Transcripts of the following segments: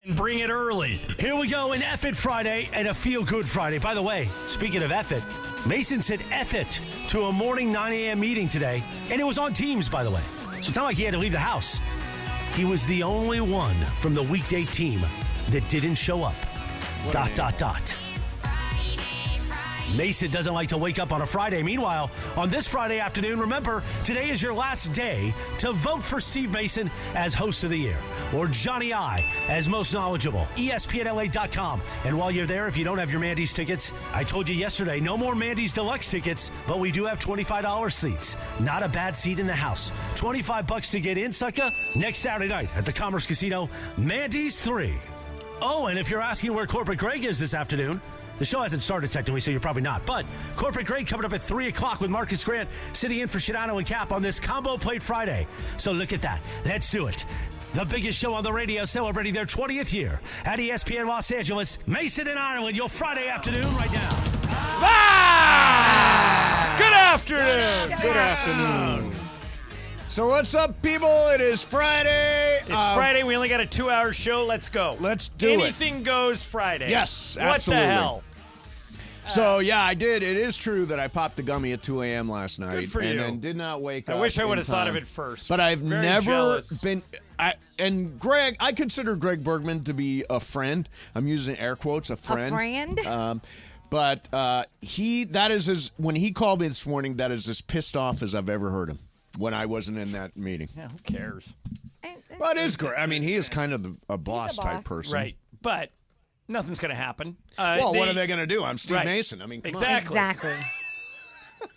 And bring it early. Here we go, an F It Friday and a Feel Good Friday. By the way, speaking of F It, Mason said F it to a morning 9 a.m. meeting today, and it was on Teams, by the way. So it's not like he had to leave the house. He was the only one from the weekday team that didn't show up. ... Mason doesn't like to wake up on a Friday. Meanwhile, on this Friday afternoon, remember, today is your last day to vote for Steve Mason as host of the year, or Johnny I as most knowledgeable. ESPNLA.com. And while you're there, if you don't have your Mandy's tickets, I told you yesterday, no more Mandy's Deluxe tickets, but we do have $25 seats. Not a bad seat in the house. $25 to get in, sucker. Next Saturday night at the Commerce Casino, Mandy's 3. Oh, and if you're asking where Corporate Greg is this afternoon, the show hasn't started technically, so you're probably not. But Corporate Greg coming up at 3 o'clock with Marcus Grant sitting in for Shadano and Cap on this Combo Plate Friday. So look at that. Let's do it. The biggest show on the radio celebrating their 20th year at ESPN Los Angeles. Mason and Ireland, your Friday afternoon right now. Good afternoon. Good afternoon. So what's up, people? It is Friday. It's Friday. We only got a 2-hour show. Let's go. Let's do Anything goes Friday. Yes, what absolutely. What the hell? So, yeah, I did. It is true that I popped the gummy at 2 a.m. last night. Good for you. And then did not wake up. I wish I would have in thought of time. it first. But I've Very never jealous. been. And Greg, I consider Greg Bergman to be a friend. I'm using air quotes, a friend. A friend? But that is as when he called me this morning, that is as pissed off as I've ever heard him when I wasn't in that meeting. Yeah, who cares? Well, it is great. I mean, he is kind of a boss type person. Right. But nothing's going to happen. Well, what are they going to do? I'm Steve Right. Mason. I mean, come on. Exactly.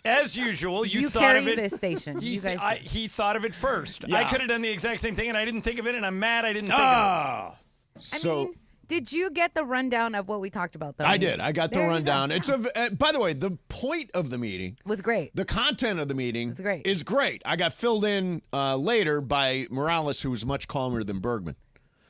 As usual, you thought carry of it. this station. You guys do. He thought of it first. Yeah. I could have done the exact same thing, and I didn't think of it, and I'm mad I didn't think of it. I mean, did you get the rundown of what we talked about, though? I did. I got the There you rundown. go. It's by the way, the point of the meeting was great. The content of the meeting It's great. is great. I got filled in later by Morales, who was much calmer than Bergman.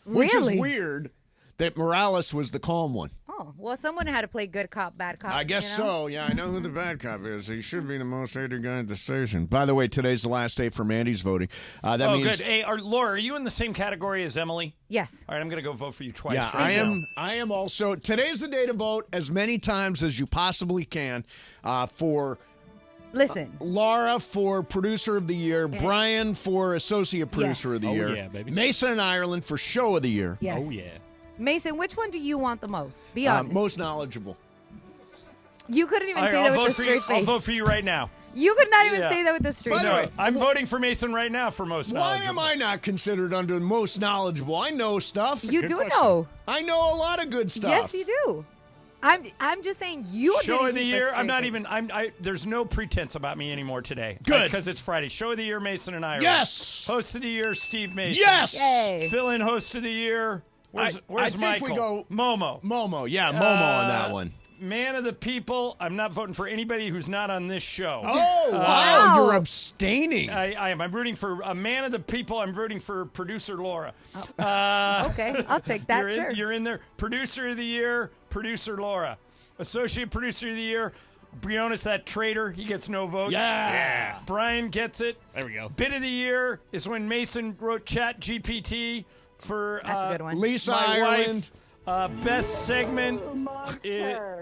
Which Really? is weird that Morales was the calm one. Oh, well, someone had to play good cop, bad cop. I guess you know? so. Yeah, I know who the bad cop is. He should be the most hated guy at the station. By the way, today's the last day for Mandy's voting. That means, good. Hey, Laura, are you in the same category as Emily? Yes. All right, I'm going to go vote for you twice. Yeah, right now. I am also. Today's the day to vote as many times as you possibly can for Listen. Laura for Producer of the Year, Brian for Associate Producer of the Year, yeah, baby. Mason and Ireland for Show of the Year. Yes. Oh, yeah. Mason, which one do you want the most? Be honest. Most knowledgeable. You couldn't even All right, say I'll that with vote a for straight you. face. I'll vote for you right now. You could not even Yeah. say that with a straight By the way, face. I'm voting for Mason right now for most Why knowledgeable. am I not considered under the most knowledgeable? I know stuff. You Good do question. know. I know a lot of good stuff. Yes, you do. I'm just saying you Show didn't of the keep a year. I'm straight not face. even. There's no pretense about me anymore today. Good. Because it's Friday. Show of the year, Mason and Ireland. Yes. Host of the year, Steve Mason. Yes. Yay. Fill-in host of the year. Where's I think Michael? we go Momo. Momo. Yeah, Momo on that one. Man of the people. I'm not voting for anybody who's not on this show. Oh, wow. Wow. You're abstaining. I am. I'm rooting for a man of the people. I'm rooting for producer Laura. Okay, I'll take that. You're Sure. you're in there. Producer of the year, producer Laura. Associate producer of the year, Briones, that traitor. He gets no votes. Yeah. Brian gets it. There we go. Bit of the year is when Mason wrote Chat GPT for That's a good one. Lisa my Ireland. wife. Best segment,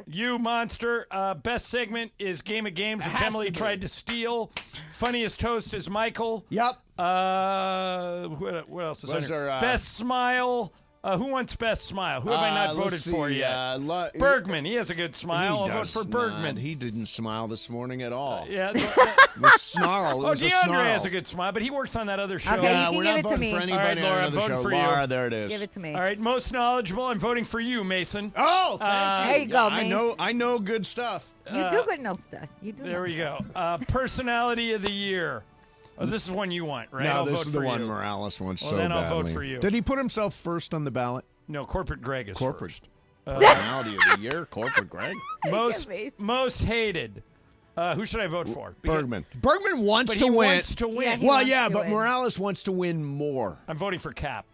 you monster. Best segment is Game of Games, which Emily tried to steal. Funniest host is Michael. Yep. What else is Was there? there, Best smile. Who wants best smile? Who have I not voted for yet? Bergman. He has a good smile. I'll vote for Bergman. He didn't smile this morning at all. Yeah. It was snarl. It Oh, was a DeAndre snarl. has a good smile, but he works on that other show. Okay, Yeah, you can we're give not it to voting me. for All anybody right, Laura, on I'm another voting show. for you. Laura, there it is. Give it to me. All right, most knowledgeable. I'm voting for you, Mason. Oh, There you go, I man. I know good stuff. You do good know stuff. You do. There know we stuff. go. Personality of the year. Oh, this is one you want, right? No, I'll this vote is the for one you. Morales wants Well, so then I'll badly. vote for you. Did he put himself first on the ballot? No, Corporate Greg is Corporate. first. Personality of the year, Corporate Greg. Most hated. Who should I vote for? Bergman. Bergman wants But to he win. wants to win. Yeah, he Well, wants yeah, to but win. Morales wants to win more. I'm voting for Cap.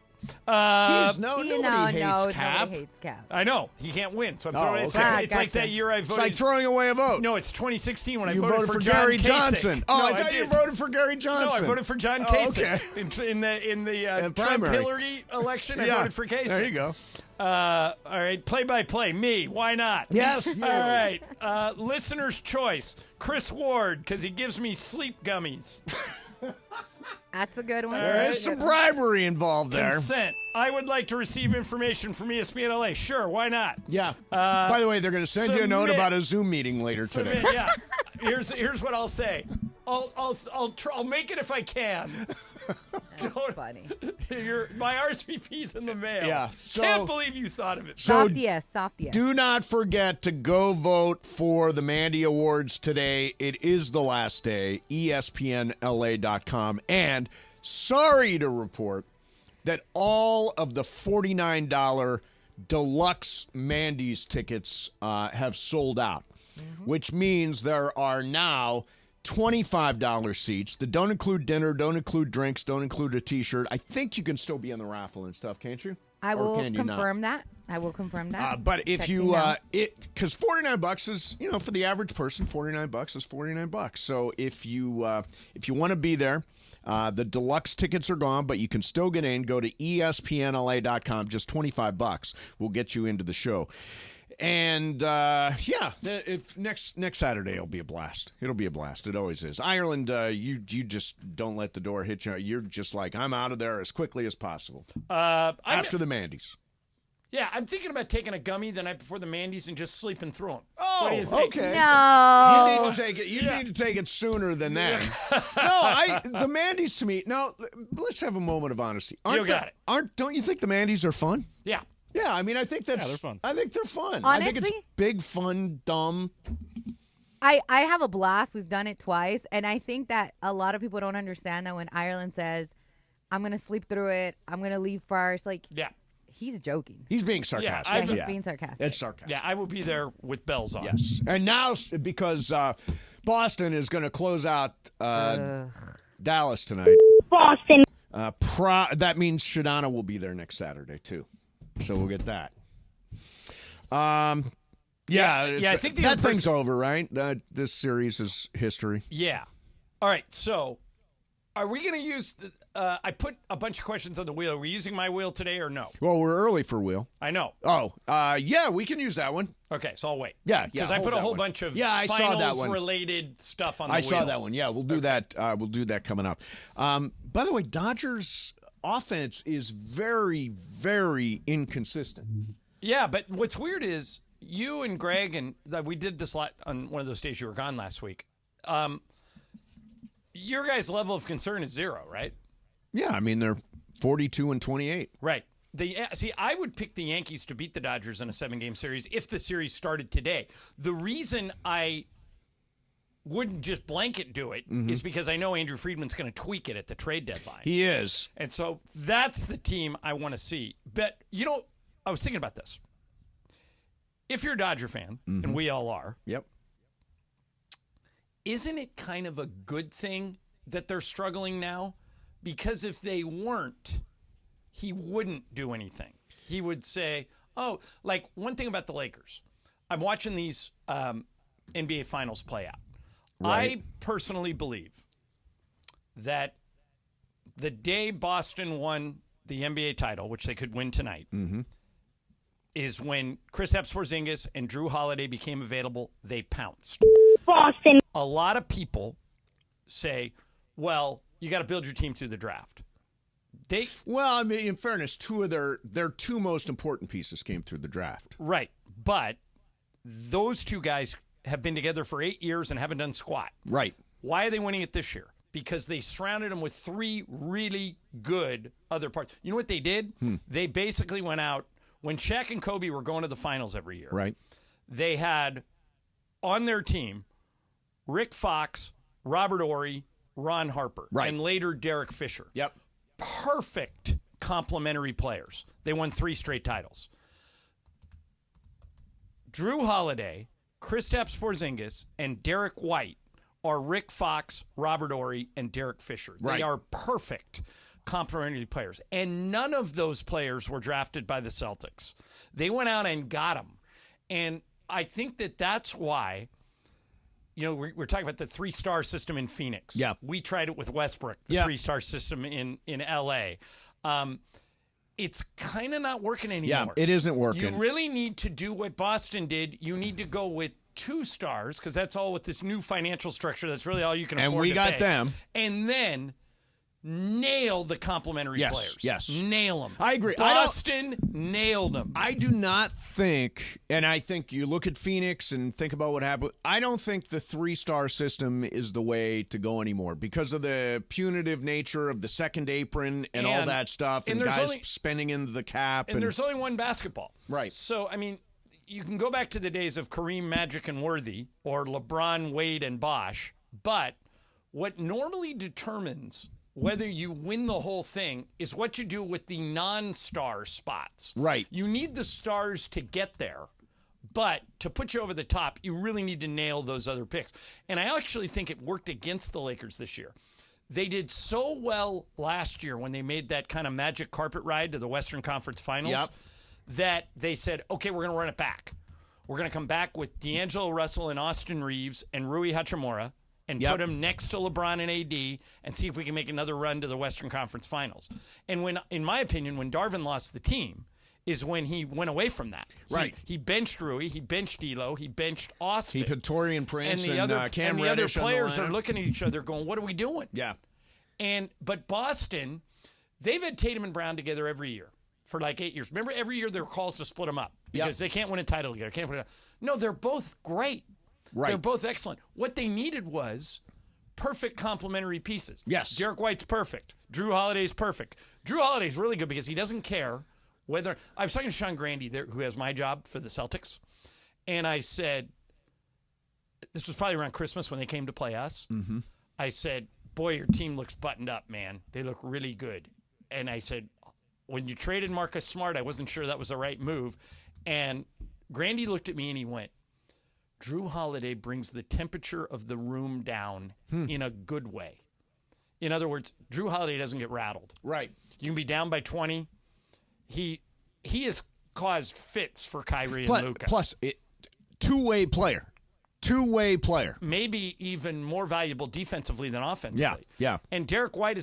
Nobody hates Cap. Nobody hates Cap. I know. He can't win, so I'm throwing it's okay. like, it's like Gotcha. that year I voted. It's like throwing away a vote. No, it's 2016 when I You voted for John Gary Kasich. Johnson. Oh, No, I thought you did. voted for Gary Johnson. No, I voted for John Kasich. In the Trump primary. Hillary election. I Yeah. voted for Kasich. There you go. All right, play-by-play. Me. Why not? Yes, you. All right. Listener's choice. Chris Ward, because he gives me sleep gummies. That's a good one. There is some bribery involved there. Consent. I would like to receive information from ESPN LA. Sure, why not? Yeah. By the way, they're going to send you a note submit. about a Zoom meeting later today. Submit, yeah. Here's what I'll say. I'll make it if I can. That's funny. My RSVP's in the mail. Yeah, Can't believe you thought of it. So Soft yes. do not forget to go vote for the Mandy Awards today. It is the last day. ESPNLA.com. And sorry to report that all of the $49 deluxe Mandy's tickets have sold out, which means there are now $25 seats that don't include dinner, don't include drinks, don't include a T-shirt. I think you can still be in the raffle and stuff, can't you? I Or will can you not? confirm that. I will confirm that. But if Texting you, now. because $49 is, for the average person, $49 is $49. So if you want to be there, the deluxe tickets are gone, but you can still get in. Go to ESPNLA.com. Just $25 will get you into the show. And if next Saturday it'll be a blast. It'll be a blast. It always is. Ireland, you just don't let the door hit you. You're just like, I'm out of there as quickly as possible. After the Mandy's. Yeah, I'm thinking about taking a gummy the night before the Mandy's and just sleeping through them. Oh, what do you think? okay. No. You need to take it. You need to take it sooner than that. The Mandy's to me. Now, let's have a moment of honesty. You got it. Don't you think the Mandy's are fun? Yeah. Yeah, I mean, I think they're fun. I think they're fun. I think it's Honestly? big, fun, dumb. I have a blast. We've done it twice. And I think that a lot of people don't understand that when Ireland says, I'm going to sleep through it, I'm going to leave first. Like, Yeah. he's joking. He's being sarcastic. I- He's being sarcastic. It's sarcastic. Yeah, I will be there with bells on. Yes. And now, because Boston is going to close out Dallas tonight. Boston. That means Shadana will be there next Saturday, too. So we'll get that. I think the that other thing's over, right? This series is history. Yeah. All right, so are we going to use I put a bunch of questions on the wheel. Are we using my wheel today or no? Well, we're early for Will. I know. Oh, yeah, we can use that one. Okay, so I'll wait. Yeah, Because I hold put a that whole one. bunch of I saw that one. related stuff on the I wheel. saw that one. Yeah, we'll do that. We'll do that coming up. By the way, Dodgers offense is very, very inconsistent. Yeah, but what's weird is you and Greg and we did this on one of those days you were gone last week. Your guys' level of concern is 0, right? Yeah, I mean they're 42-28. Right. See, I would pick the Yankees to beat the Dodgers in a 7-game series if the series started today. The reason I wouldn't just blanket do it is because I know Andrew Friedman's going to tweak it at the trade deadline. He is. And so that's the team I want to see. But, I was thinking about this. If you're a Dodger fan, and we all are, Yep. isn't it kind of a good thing that they're struggling now? Because if they weren't, he wouldn't do anything. He would say, like one thing about the Lakers. I'm watching these NBA Finals play out. Right. I personally believe that the day Boston won the NBA title, which they could win tonight, is when Kristaps Porzingis and Drew Holiday became available. They pounced. Boston. A lot of people say, well, you got to build your team through the draft. Well, I mean, in fairness, two of their two most important pieces came through the draft. Right. But those two guys have been together for 8 years and haven't done squat. Right. Why are they winning it this year? Because they surrounded them with 3 really good other parts. You know what they did? They basically went out when Shaq and Kobe were going to the finals every year. Right. They had on their team Rick Fox, Robert Horry, Ron Harper, Right. and later Derek Fisher. Yep. Perfect complementary players. They won 3 straight titles. Drew Holiday, Kristaps Porzingis, and Derek White are Rick Fox, Robert Horry, and Derek Fisher. They Right. are perfect complementary players. And none of those players were drafted by the Celtics. They went out and got them. And I think that that's why, we're talking about the 3-star system in Phoenix. Yeah. We tried it with Westbrook, the Yeah. 3-star system in L.A. It's kind of not working anymore. Yeah, it isn't working. You really need to do what Boston did. You need to go with 2 stars because that's all with this new financial structure. That's really all you can afford. And we got pay. them. And then nail the complementary Yes, players. yes. Nail them. I agree. Boston nailed them. I do not think, and I think you look at Phoenix and think about what happened. I don't think the 3-star system is the way to go anymore because of the punitive nature of the second apron and all that stuff, and there's guys only- spending into the cap. And there's only one basketball. Right. So, I mean, you can go back to the days of Kareem, Magic, and Worthy, or LeBron, Wade, and Bosh, but what normally determines whether you win the whole thing is what you do with the non-star spots. Right. You need the stars to get there, but to put you over the top, you really need to nail those other picks. And I actually think it worked against the Lakers this year. They did so well last year when they made that kind of magic carpet ride to the Western Conference Finals. Yep. That they said, okay, we're going to run it back. We're going to come back with D'Angelo Russell and Austin Reeves and Rui Hachimura and Yep. put them next to LeBron and AD and see if we can make another run to the Western Conference Finals. And when, in my opinion, when Darvin lost the team is when he went away from that. Right. He benched Rui, he benched D'Lo, he benched Austin. He put Torian Prince and the other, Cam and the other Reddish on the players are lineup. looking at each other going, what are we doing? Yeah. But Boston, they've had Tatum and Brown together every year for like 8 years. Remember, every year there were calls to split them up because they can't win a title together. No, they're both great. Right. They're both excellent. What they needed was perfect complementary pieces. Yes. Derek White's perfect. Drew Holiday's perfect. Drew Holiday's really good because he doesn't care whether. I was talking to Sean Grandy, there, who has my job for the Celtics, and I said, this was probably around Christmas when they came to play us. Mm-hmm. I said, boy, your team looks buttoned up, man. They look really good. And I said, when you traded Marcus Smart, I wasn't sure that was the right move. And Grandy looked at me and he went, Drew Holiday brings the temperature of the room down in a good way. In other words, Drew Holiday doesn't get rattled. Right. You can be down by 20. He has caused fits for Kyrie and Luka. Plus, two-way player. Two-way player. Maybe even more valuable defensively than offensively. Yeah. And Derek White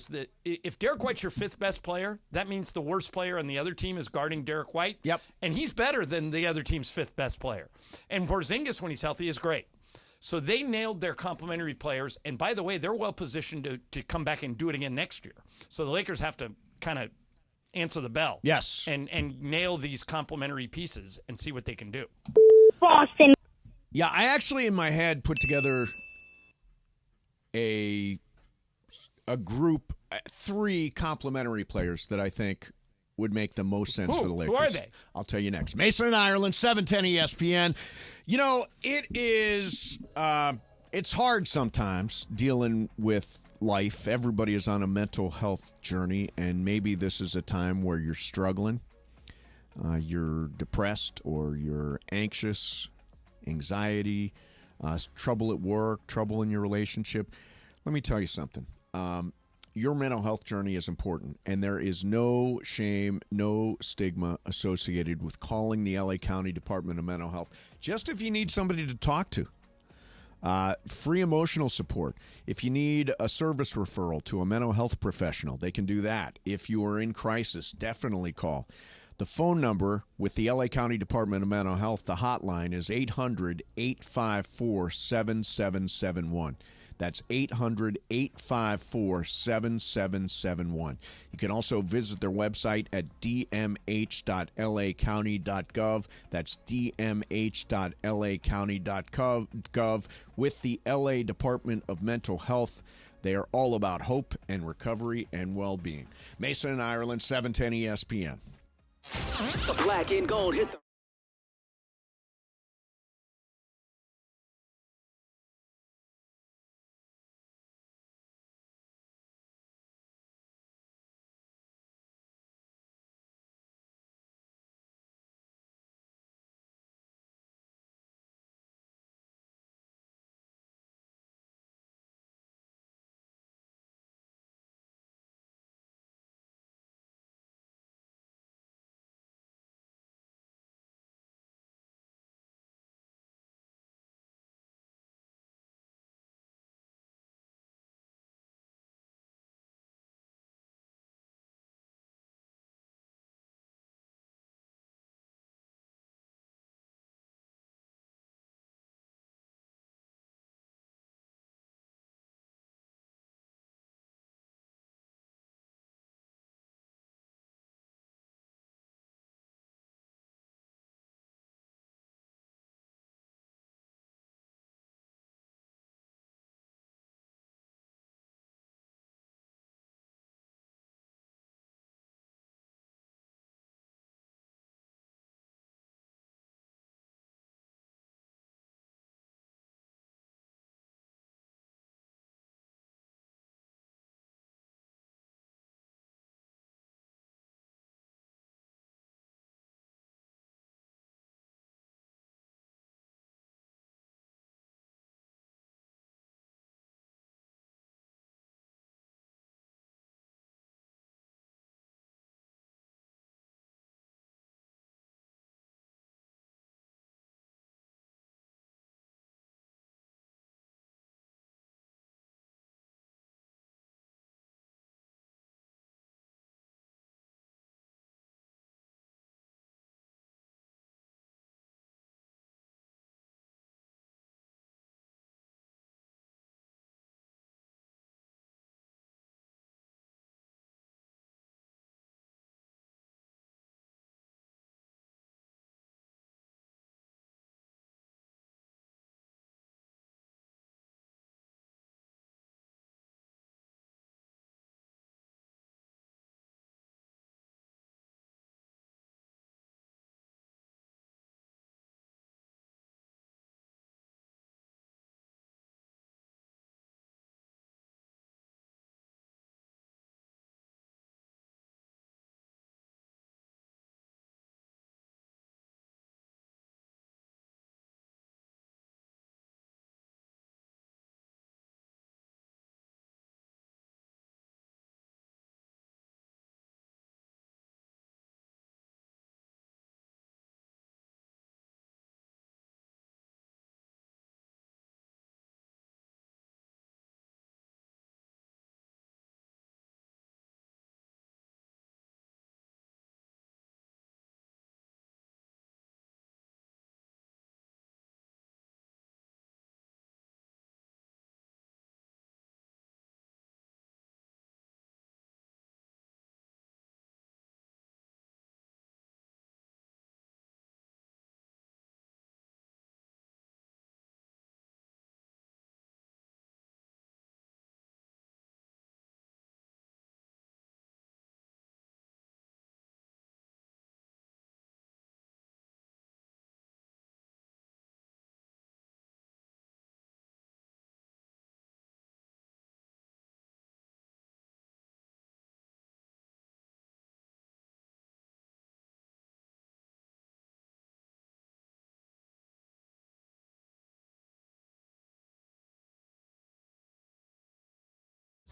if Derek White's your 5th best player, that means the worst player on the other team is guarding Derek White. Yep. And he's better than the other team's 5th best player. And Porzingis, when he's healthy, is great. So they nailed their complementary players. And by the way, they're well positioned to come back and do it again next year. So the Lakers have to kind of answer the bell. Yes. And nail these complementary pieces and see what they can do. Boston. Yeah, I actually in my head put together a group, 3 complementary players that I think would make the most sense for the Lakers. Who are they? I'll tell you next. Mason in Ireland, 710 ESPN. You know, it is it's hard sometimes dealing with life. Everybody is on a mental health journey, and maybe this is a time where you're struggling. You're depressed or you're anxious, anxiety, trouble at work, trouble in your relationship. Let me tell you something. Your mental health journey is important, and there is no shame, no stigma associated with calling the LA County Department of Mental Health, just if you need somebody to talk to. Free emotional support. If you need a service referral to a mental health professional, they can do that. If you are in crisis, definitely call. The phone number with the LA County Department of Mental Health, the hotline, is 800-854-7771. That's 800-854-7771. You can also visit their website at dmh.lacounty.gov. That's dmh.lacounty.gov. With the LA Department of Mental Health, they are all about hope and recovery and well-being. Mason in Ireland, 710 ESPN. The black and gold hit the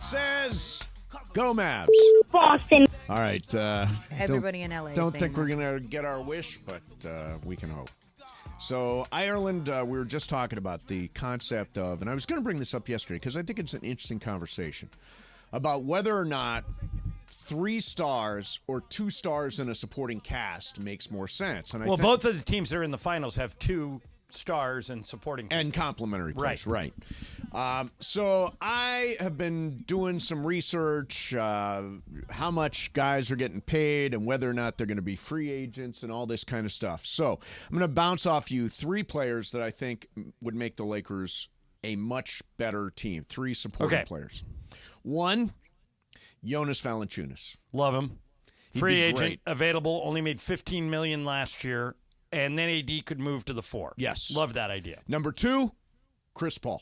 says, go Mavs. Boston. All right. Everybody in LA. Don't saying think that. we're going to get our wish, but we can hope. So Ireland, we were just talking about the concept of, and I was going to bring this up yesterday because I think it's an interesting conversation about whether or not 3 stars or 2 stars in a supporting cast makes more sense. And I think, both of the teams that are in the finals have 2 stars and supporting and complementary players, right? So I have been doing some research, how much guys are getting paid and whether or not they're going to be free agents and all this kind of stuff. So I'm going to bounce off you 3 players that I think would make the Lakers a much better team. 3 supporting players. 1, Jonas Valanciunas. Love him. He'd Free be agent, great. available, only made $15 million last year, and then AD could move to the 4. Yes. Love that idea. Number 2, Chris Paul.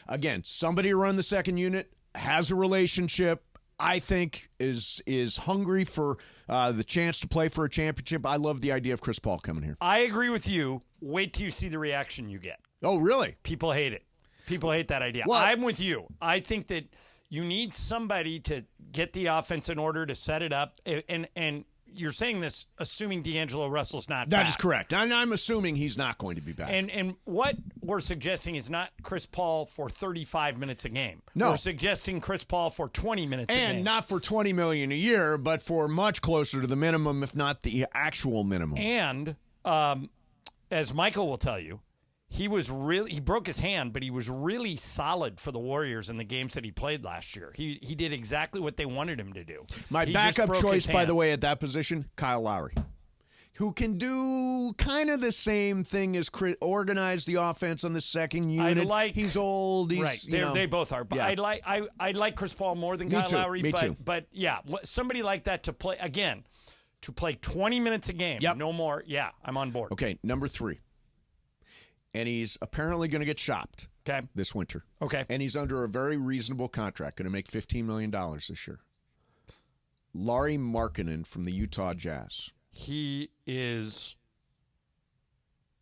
Again, somebody to run the second unit, has a relationship, I think is hungry for the chance to play for a championship. I love the idea of Chris Paul coming here. I agree with you. Wait till you see the reaction you get. Oh, really? People hate it. People hate that idea. Well, I'm with you. I think that you need somebody to get the offense in order to set it up. And you're saying this assuming D'Angelo Russell's not back. That is correct. And I'm assuming he's not going to be back. And what we're suggesting is not Chris Paul for 35 minutes a game. No. We're suggesting Chris Paul for 20 minutes a game. And not for $20 million a year, but for much closer to the minimum, if not the actual minimum. And as Michael will tell you, he broke his hand, but he was really solid for the Warriors in the games that he played last year. He did exactly what they wanted him to do. My He just backup broke choice, his by hand. the way, at that position, Kyle Lowry, who can do kind of the same thing as organize the offense on the second unit. He's old. He's, right. They both are. But yeah. I like Chris Paul more than Me Kyle too. Lowry. Me too. But yeah, somebody like that to play, again, to play 20 minutes a game, Yep. no more. Yeah, I'm on board. Okay, number 3. And he's apparently going to get shopped this winter. Okay. And he's under a very reasonable contract, going to make $15 million this year. Lauri Markkanen from the Utah Jazz. He is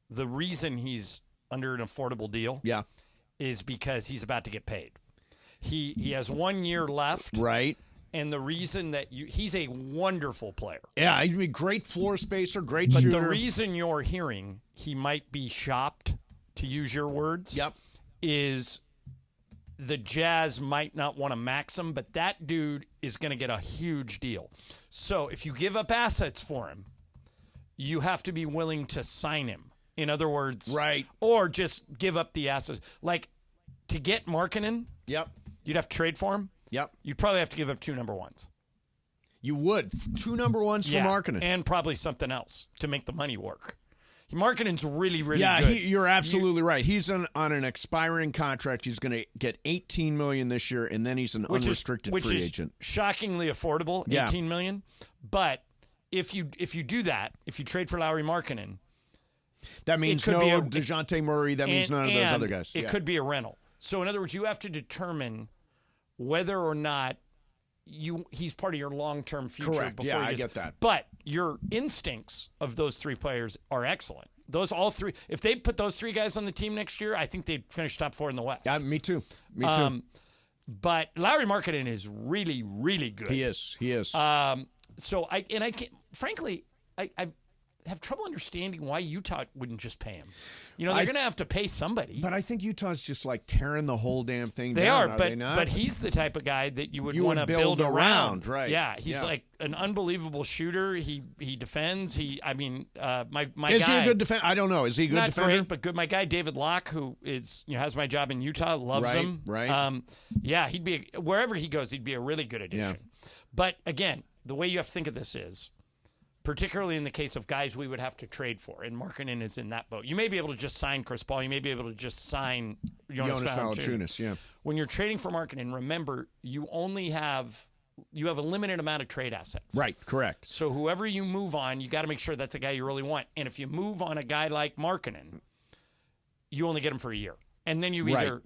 the reason he's under an affordable deal. Yeah. Is because he's about to get paid. He has 1 year left. Right. And the reason that he's a wonderful player. Yeah, he'd be a great floor spacer, great But shooter. the reason you're hearing he might be shopped, to use your words, is the Jazz might not want to max him, but that dude is going to get a huge deal. So if you give up assets for him, you have to be willing to sign him. In other words, or just give up the assets. Like, to get Markkanen, you'd have to trade for him. You'd probably have to give up 2 number 1s. You would. 2 number 1s for Markkanen. And probably something else to make the money work. Markkanen's really, really good. Yeah, you're absolutely right. He's on an expiring contract. He's going to get $18 million this year, and then he's an unrestricted free agent. Shockingly affordable, $18 million. But if you do that, if you trade for Lauri Markkanen, that means no DeJounte Murray. That means none of those other guys. It could be a rental. So in other words, you have to determine whether or not he's part of your long-term future. Correct. Yeah, I get that. But your instincts of those 3 players are excellent. All 3. If they put those 3 guys on the team next year, I think they'd finish top 4 in the West. Yeah, me too. Me too. But Lauri Markkanen is really, really good. He is. So I can't. Frankly, I have trouble understanding why Utah wouldn't just pay him. They're going to have to pay somebody. But I think Utah's just like tearing the whole damn thing down. They are, but he's the type of guy that you would want to build around. Right. Yeah, he's like an unbelievable shooter. He defends. My is guy, he a good defender? I don't know. Is he a good defender? Not great, but good. My guy David Locke, who is has my job in Utah, loves him. Right. Yeah, he'd be wherever he goes, he'd be a really good addition. Yeah. But again, the way you have to think of this is, particularly in the case of guys we would have to trade for, and Markkanen is in that boat. You may be able to just sign Chris Paul. You may be able to just sign Jonas Valanciunas. Yeah. When you're trading for Markkanen, remember, you have a limited amount of trade assets. Right, correct. So whoever you move on, you got to make sure that's a guy you really want. And if you move on a guy like Markkanen, you only get him for a year. And then you either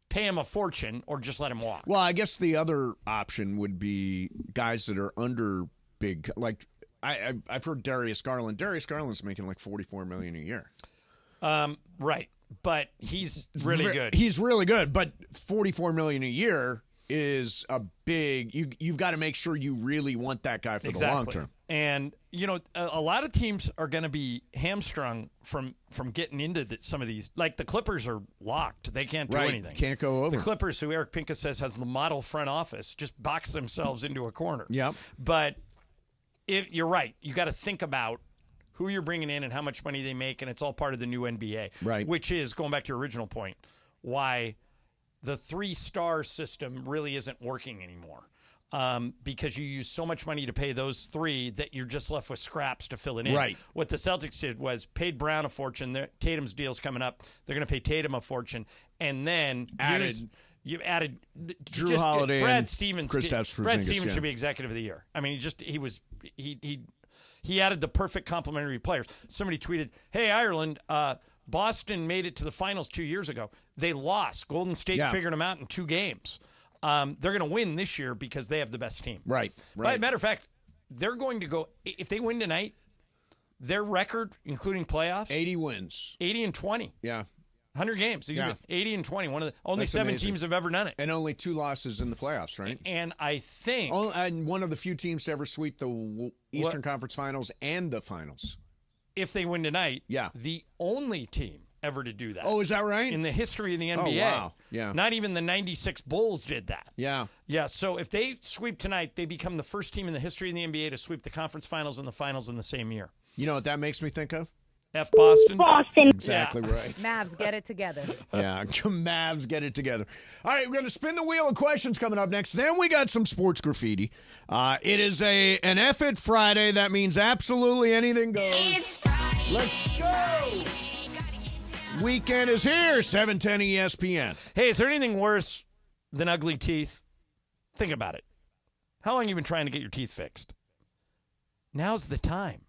pay him a fortune or just let him walk. Well, I guess the other option would be guys that are under big, like I've heard Darius Garland. Darius Garland's making like $44 million a year. Right, but he's really good. He's really good, but $44 million a year. is a big. You've got to make sure you really want that guy for the long term. And a lot of teams are going to be hamstrung from getting into some of these. Like the Clippers are locked; they can't do anything. Can't go over. The Clippers, who Eric Pincus says has the model front office, just box themselves into a corner. Yep. But you're right. You got to think about who you're bringing in and how much money they make, and it's all part of the new NBA. Right. Which is, going back to your original point, why the 3-star system really isn't working anymore. Because you use so much money to pay those 3 that you're just left with scraps to fill it in. Right. What the Celtics did was paid Brown a fortune. Tatum's deal's coming up. They're going to pay Tatum a fortune. And then you added Drew Holiday Brad and Stevens. Kristaps Porzingis, Brad Stevens should be executive of the year. I mean, he added the perfect complementary players. Somebody tweeted, "Hey, Ireland, Boston made it to the finals 2 years ago. They lost. Golden State figured them out in 2 games. They're going to win this year because they have the best team." Right. By matter of fact, they're going to go, if they win tonight, their record, including playoffs, 80 wins. 80-20. Yeah. 100 games. Yeah. 80-20. Only That's 7 amazing. teams have ever done it. And only 2 losses in the playoffs, right? And I think And one of the few teams to ever sweep the Eastern Conference Finals and the Finals. if they win tonight, Yeah. the only team ever to do that. Oh, is that right? In the history of the NBA. Oh, wow. Yeah. Not even the 96 Bulls did that. Yeah. Yeah, so if they sweep tonight, they become the first team in the history of the NBA to sweep the conference finals and the finals in the same year. You know what that makes me think of? F Boston. Exactly right. Mavs, get it together. Yeah, Mavs get it together. All right, we're going to spin the wheel of questions coming up next. Then we got some sports graffiti. It is an F-It Friday. That means absolutely anything goes. It's Friday. Let's go. Weekend is here, 710 ESPN. Hey, is there anything worse than ugly teeth? Think about it. How long have you been trying to get your teeth fixed? Now's the time.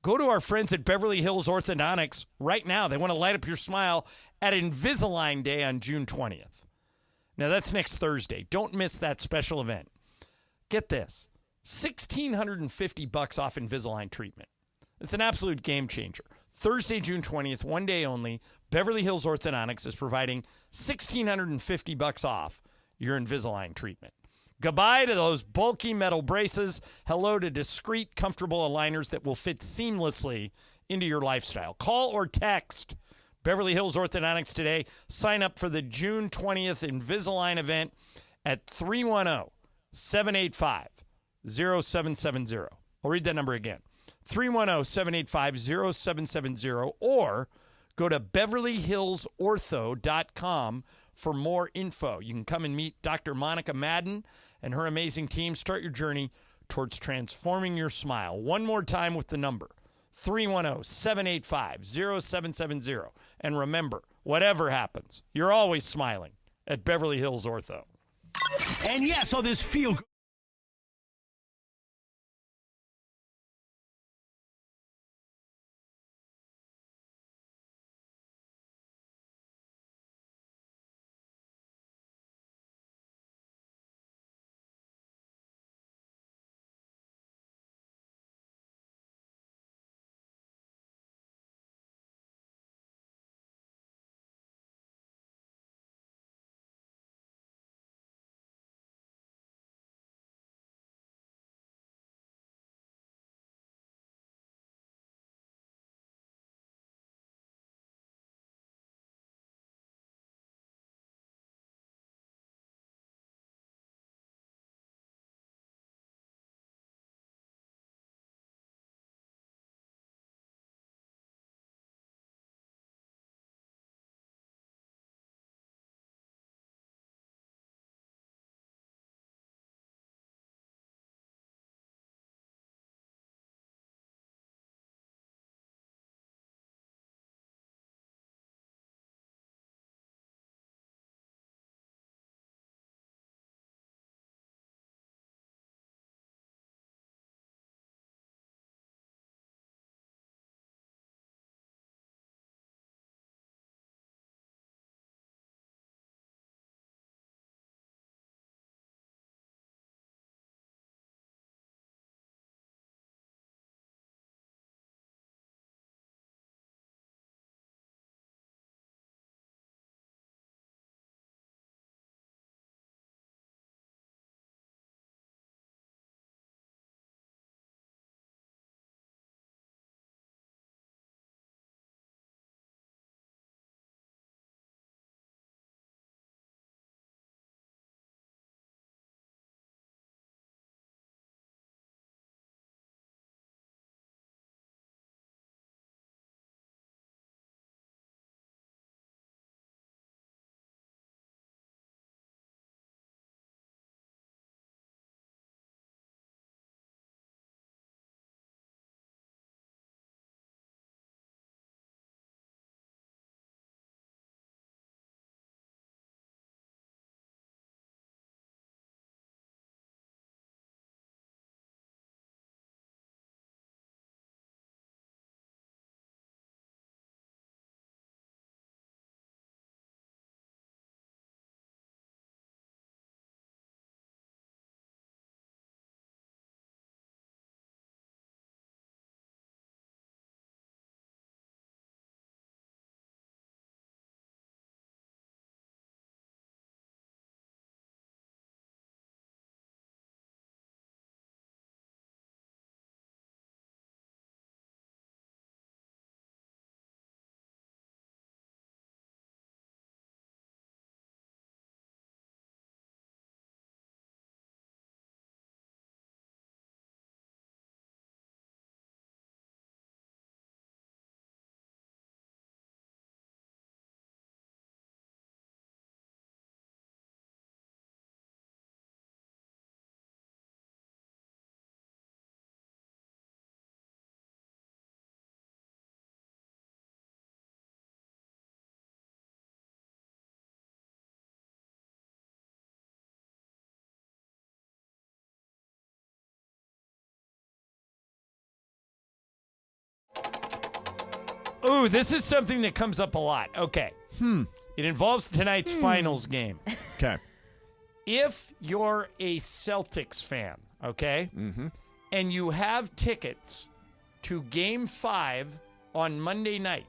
Go to our friends at Beverly Hills Orthodontics right now. They want to light up your smile at Invisalign Day on June 20th. Now, that's next Thursday. Don't miss that special event. Get this, $1,650 off Invisalign treatment. It's an absolute game changer. Thursday, June 20th, one day only, Beverly Hills Orthodontics is providing $1,650 off your Invisalign treatment. Goodbye to those bulky metal braces. Hello to discreet, comfortable aligners that will fit seamlessly into your lifestyle. Call or text Beverly Hills Orthodontics today. Sign up for the June 20th Invisalign event at 310-785-0770. I'll read that number again. 310-785-0770, or go to BeverlyHillsOrtho.com for more info. You can come and meet Dr. Monica Madden and her amazing team. Start your journey towards transforming your smile. One more time with the number, 310-785-0770. And remember, whatever happens, you're always smiling at Beverly Hills Ortho. And yes, on this feel Ooh, this is something that comes up a lot. Okay. It involves tonight's finals game. Okay. If you're a Celtics fan, okay, and you have tickets to Game 5 on Monday night,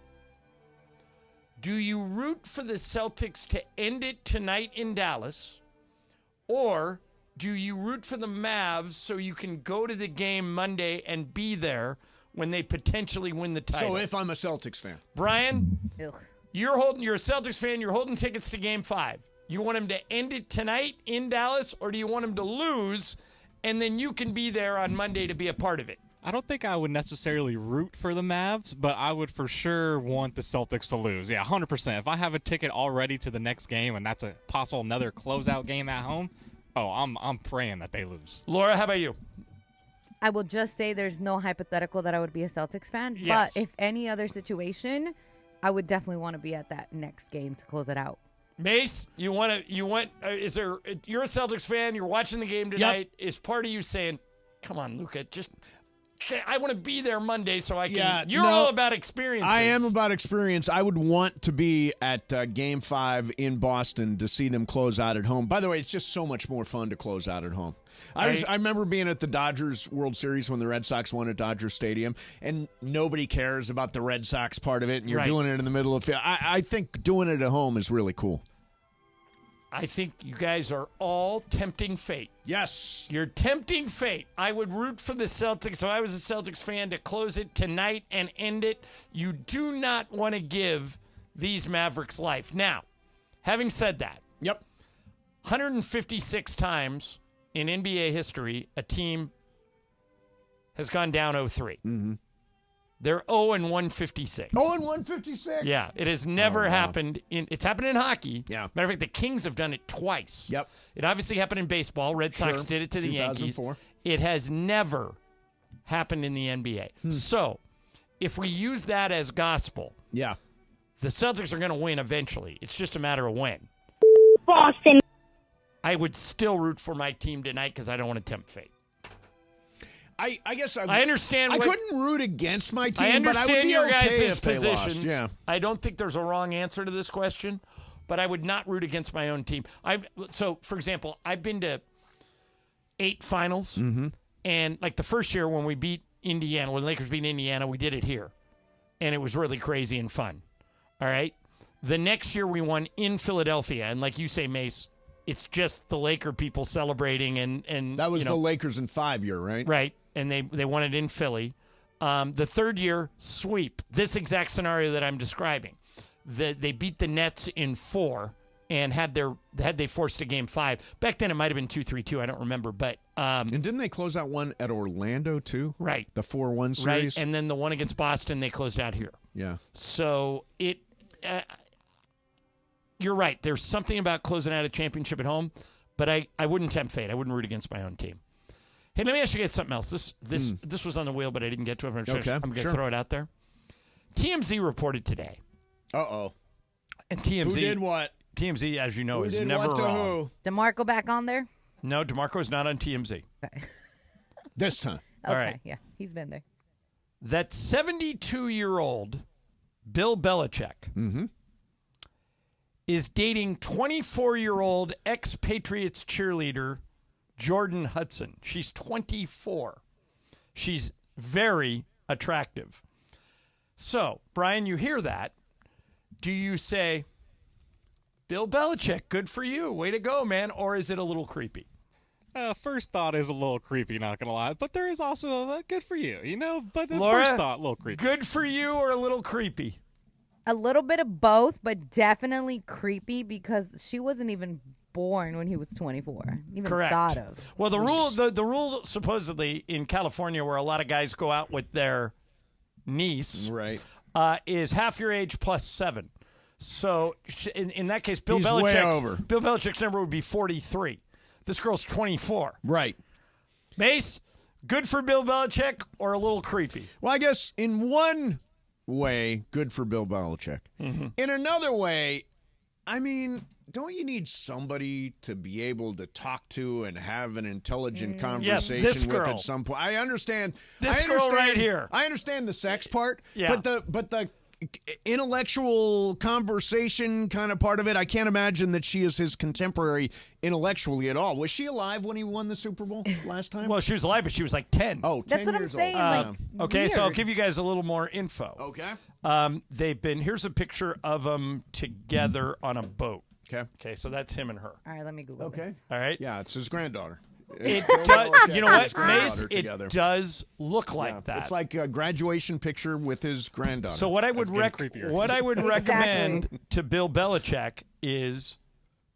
do you root for the Celtics to end it tonight in Dallas, or do you root for the Mavs so you can go to the game Monday and be there when they potentially win the title? So if I'm a Celtics fan. Brian, Ugh. you're a Celtics fan, you're holding tickets to Game 5. You want him to end it tonight in Dallas, or do you want him to lose, and then you can be there on Monday to be a part of it? I don't think I would necessarily root for the Mavs, but I would for sure want the Celtics to lose. Yeah, 100%. If I have a ticket already to the next game and that's a possible another closeout game at home, I'm praying that they lose. Laura, how about you? I will just say there's no hypothetical that I would be a Celtics fan. Yes. But if any other situation, I would definitely want to be at that next game to close it out. Mace, you're a Celtics fan, you're watching the game tonight. Is part of you saying, come on, Luca, I want to be there Monday so I can. Yeah, you're all about experiences. I am about experience. I would want to be at Game 5 in Boston to see them close out at home. By the way, it's just so much more fun to close out at home. I remember being at the Dodgers World Series when the Red Sox won at Dodger Stadium, and nobody cares about the Red Sox part of it, and you're doing it in the middle of the field. I think doing it at home is really cool. I think you guys are all tempting fate. Yes. You're tempting fate. I would root for the Celtics if I was a Celtics fan to close it tonight and end it. You do not want to give these Mavericks life. Now, having said that, 156 times in NBA history, a team has gone down 0-3. Mm-hmm. They're 0-156. 0-156? Yeah, it has never happened. It's happened in hockey. Yeah. Matter of fact, the Kings have done it twice. Yep. It obviously happened in baseball. Red Sox did it to the Yankees. 2004. It has never happened in the NBA. So, if we use that as gospel, the Celtics are going to win eventually. It's just a matter of when. Boston. I would still root for my team tonight because I don't want to tempt fate. I guess I understand. I couldn't root against my team, I understand but I would be your okay guys' if they lost. positions. Yeah. I don't think there's a wrong answer to this question, but I would not root against my own team. So, for example, I've been to 8 finals, and like the first year when we beat Indiana, when the Lakers beat Indiana, we did it here, and it was really crazy and fun. All right. The next year we won in Philadelphia, and like you say, Mace, it's just the Laker people celebrating, and That was the Lakers in 5 year, right? Right. And they won it in Philly. The third year, sweep. This exact scenario that I'm describing. They beat the Nets in 4 and had they forced a Game 5. Back then it might have been 2-3-2. I don't remember. But and didn't they close out one at Orlando too? Right. The 4-1 series. Right. And then the one against Boston they closed out here. Yeah. So you're right. There's something about closing out a championship at home, but I wouldn't tempt fate. I wouldn't root against my own team. Hey, let me ask you guys something else. This was on the wheel, but I didn't get to it. I'm going to throw it out there. TMZ reported today. Uh-oh. And TMZ. Who did what? TMZ, as you know, Who is did never what to wrong. who? DeMarco back on there? No, DeMarco is not on TMZ. This time. All right. Yeah, he's been there. That 72-year-old Bill Belichick is dating 24-year-old ex-Patriots cheerleader Jordan Hudson. She's 24. She's very attractive. So, Brian, you hear that. Do you say, Bill Belichick, good for you. Way to go, man. Or is it a little creepy? First thought is a little creepy, not going to lie. But there is also a good for you, But the Laura, first thought, a little creepy. Good for you or a little creepy? A little bit of both, but definitely creepy because she wasn't even born when he was 24. Even Correct. Thought of. Well, the rules supposedly in California, where a lot of guys go out with their niece, right, is half your age plus 7. So in that case, Bill He's way Belichick's over. Bill Belichick's number would be 43. This girl's 24. Right. Mace, good for Bill Belichick or a little creepy? Well, I guess in one way, good for Bill Belichick. In another way, I mean, don't you need somebody to be able to talk to and have an intelligent conversation this with girl. at some point? I understand. This girl right here. I understand the sex part, Yeah. but the intellectual conversation kind of part of it. I can't imagine that she is his contemporary intellectually at all. Was she alive when he won the Super Bowl last time? Well, she was alive, but she was like 10. Oh, 10 That's what I'm years saying. old. Okay, so I'll weird. give you guys a little more info. Okay. Here's a picture of them together on a boat. Okay. Okay, so that's him and her. All right, let me Google Okay. this. All right? Yeah, it's his granddaughter. It Bill does, Belichick you know and what, his granddaughter Mace? together. It does look Yeah, like that. It's like a graduation picture with his granddaughter. So what I would That's getting creepier. what I would recommend Exactly. to Bill Belichick is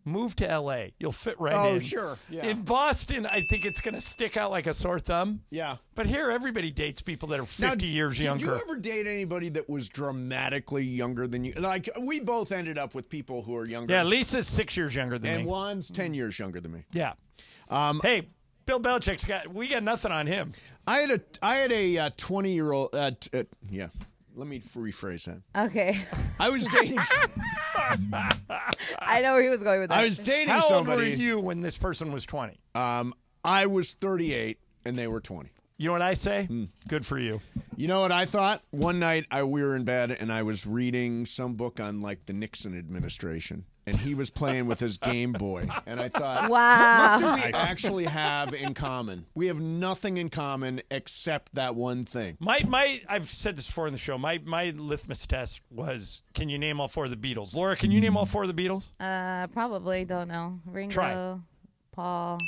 move to L.A. You'll fit right in. Oh, sure. Yeah. In Boston, I think it's going to stick out like a sore thumb. Yeah. But here, everybody dates people that are 50 years younger. Did you ever date anybody that was dramatically younger than you? Like, we both ended up with people who are younger. Yeah, Lisa's 6 years younger than And me. Juan's 10 years younger than me. Yeah. Hey, Bill Belichick's we got nothing on him. I had a 20-year-old. Yeah. Let me rephrase that. Okay. I was dating. I know where he was going with that. I was dating How old were somebody. you when this person was 20? I was 38 and they were 20. You know what I say? Good for you. You know what I thought? One night we were in bed and I was reading some book on like the Nixon administration, and he was playing with his Game Boy, and I thought, Wow. what do we actually have in common? We have nothing in common except that one thing. I've said this before in the show. My litmus test was, can you name all four of the Beatles? Laura, can you name all four of the Beatles? Probably don't know. Ringo, Try. Paul,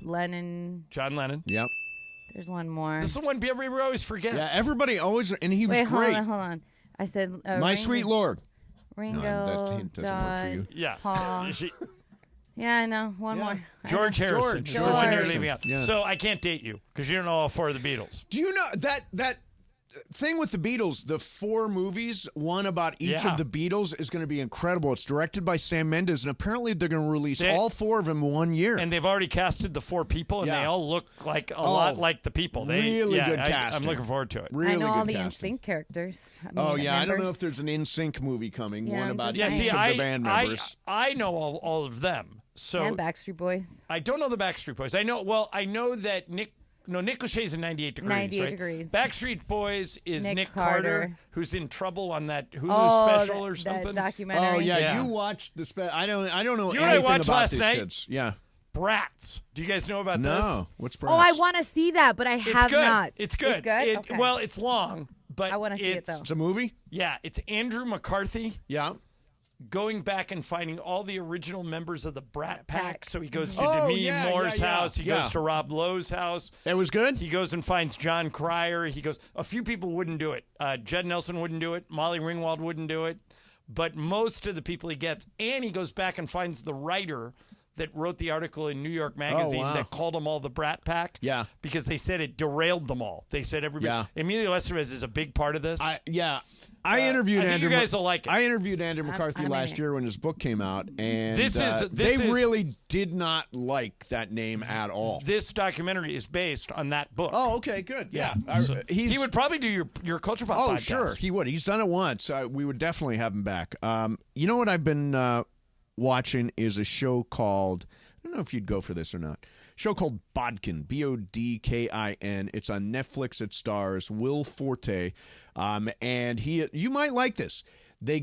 Lennon. John Lennon. Yep. There's one more. This is the one everybody always forgets. Yeah, everybody always, and he was Wait, great. hold on. I said My Ringo, sweet Lord. Ringo, that hint doesn't work for you. John, Yeah. Paul. She- Yeah, I know. One more. I George know. Harrison. George is the one you're Harrison. leaving out. Yeah. So I can't date you because you don't know all four of the Beatles. Do you know that thing with the Beatles, the 4 movies, one about each Yeah. of the Beatles is going to be incredible. It's directed by Sam Mendes, and apparently they're going to release all 4 of them in 1 year. And they've already casted the 4 people, and Yeah. they all look like a lot like the people. Really good I'm casting. looking forward to it. Really I know all good the casting. NSYNC characters. Oh yeah, I don't know members. if there's an NSYNC movie coming. Yeah, one I'm about just Yeah, each see, of I, the band members. I know all of them. So And Backstreet Boys. I don't know the Backstreet Boys. I know that Nick Lachey's in 98 Degrees. 98 right? Degrees. Backstreet Boys is Nick Nick Carter, Carter. who's in trouble on that Hulu Oh, special or that something. documentary. Oh yeah, Yeah. you watched the I don't know You know what I anything watched about last these night? kids. Yeah. Brats. Do you guys know about this? No. What's Oh, I Bratz? want to see that, but I It's have good. not. It's good. It's good? It- Okay. Well, it's long, but I wanna see it, it's- though. It's a movie. Yeah, it's Andrew McCarthy Yeah. going back and finding all the original members of the Brat Pack. So he goes to Oh, Demi yeah, Moore's yeah, yeah. house. He Yeah. goes to Rob Lowe's house. It was good. He goes and finds John Cryer. He goes, a few people wouldn't do it. Judd Nelson wouldn't do it. Molly Ringwald wouldn't do it. But most of the people he gets, and he goes back and finds the writer that wrote the article in New York Magazine wow. that called them all the Brat Pack. Yeah. Because they said it derailed them all. They said everybody. Yeah. Emilio Estevez is a big part of this. I interviewed I think Andrew. you guys will like it. I interviewed Andrew McCarthy I'm in last it. year when his book came out, and This is they really did not like that name at all. This documentary is based on that book. Oh, okay, good. Yeah, So he would probably do your Culture Pop podcast. Oh, sure, he would. He's done it once. We would definitely have him back. You know what I've been watching is a show called, I don't know if you'd go for this or not, show called Bodkin, Bodkin. It's on Netflix. It stars Will Forte, and you might like this. They're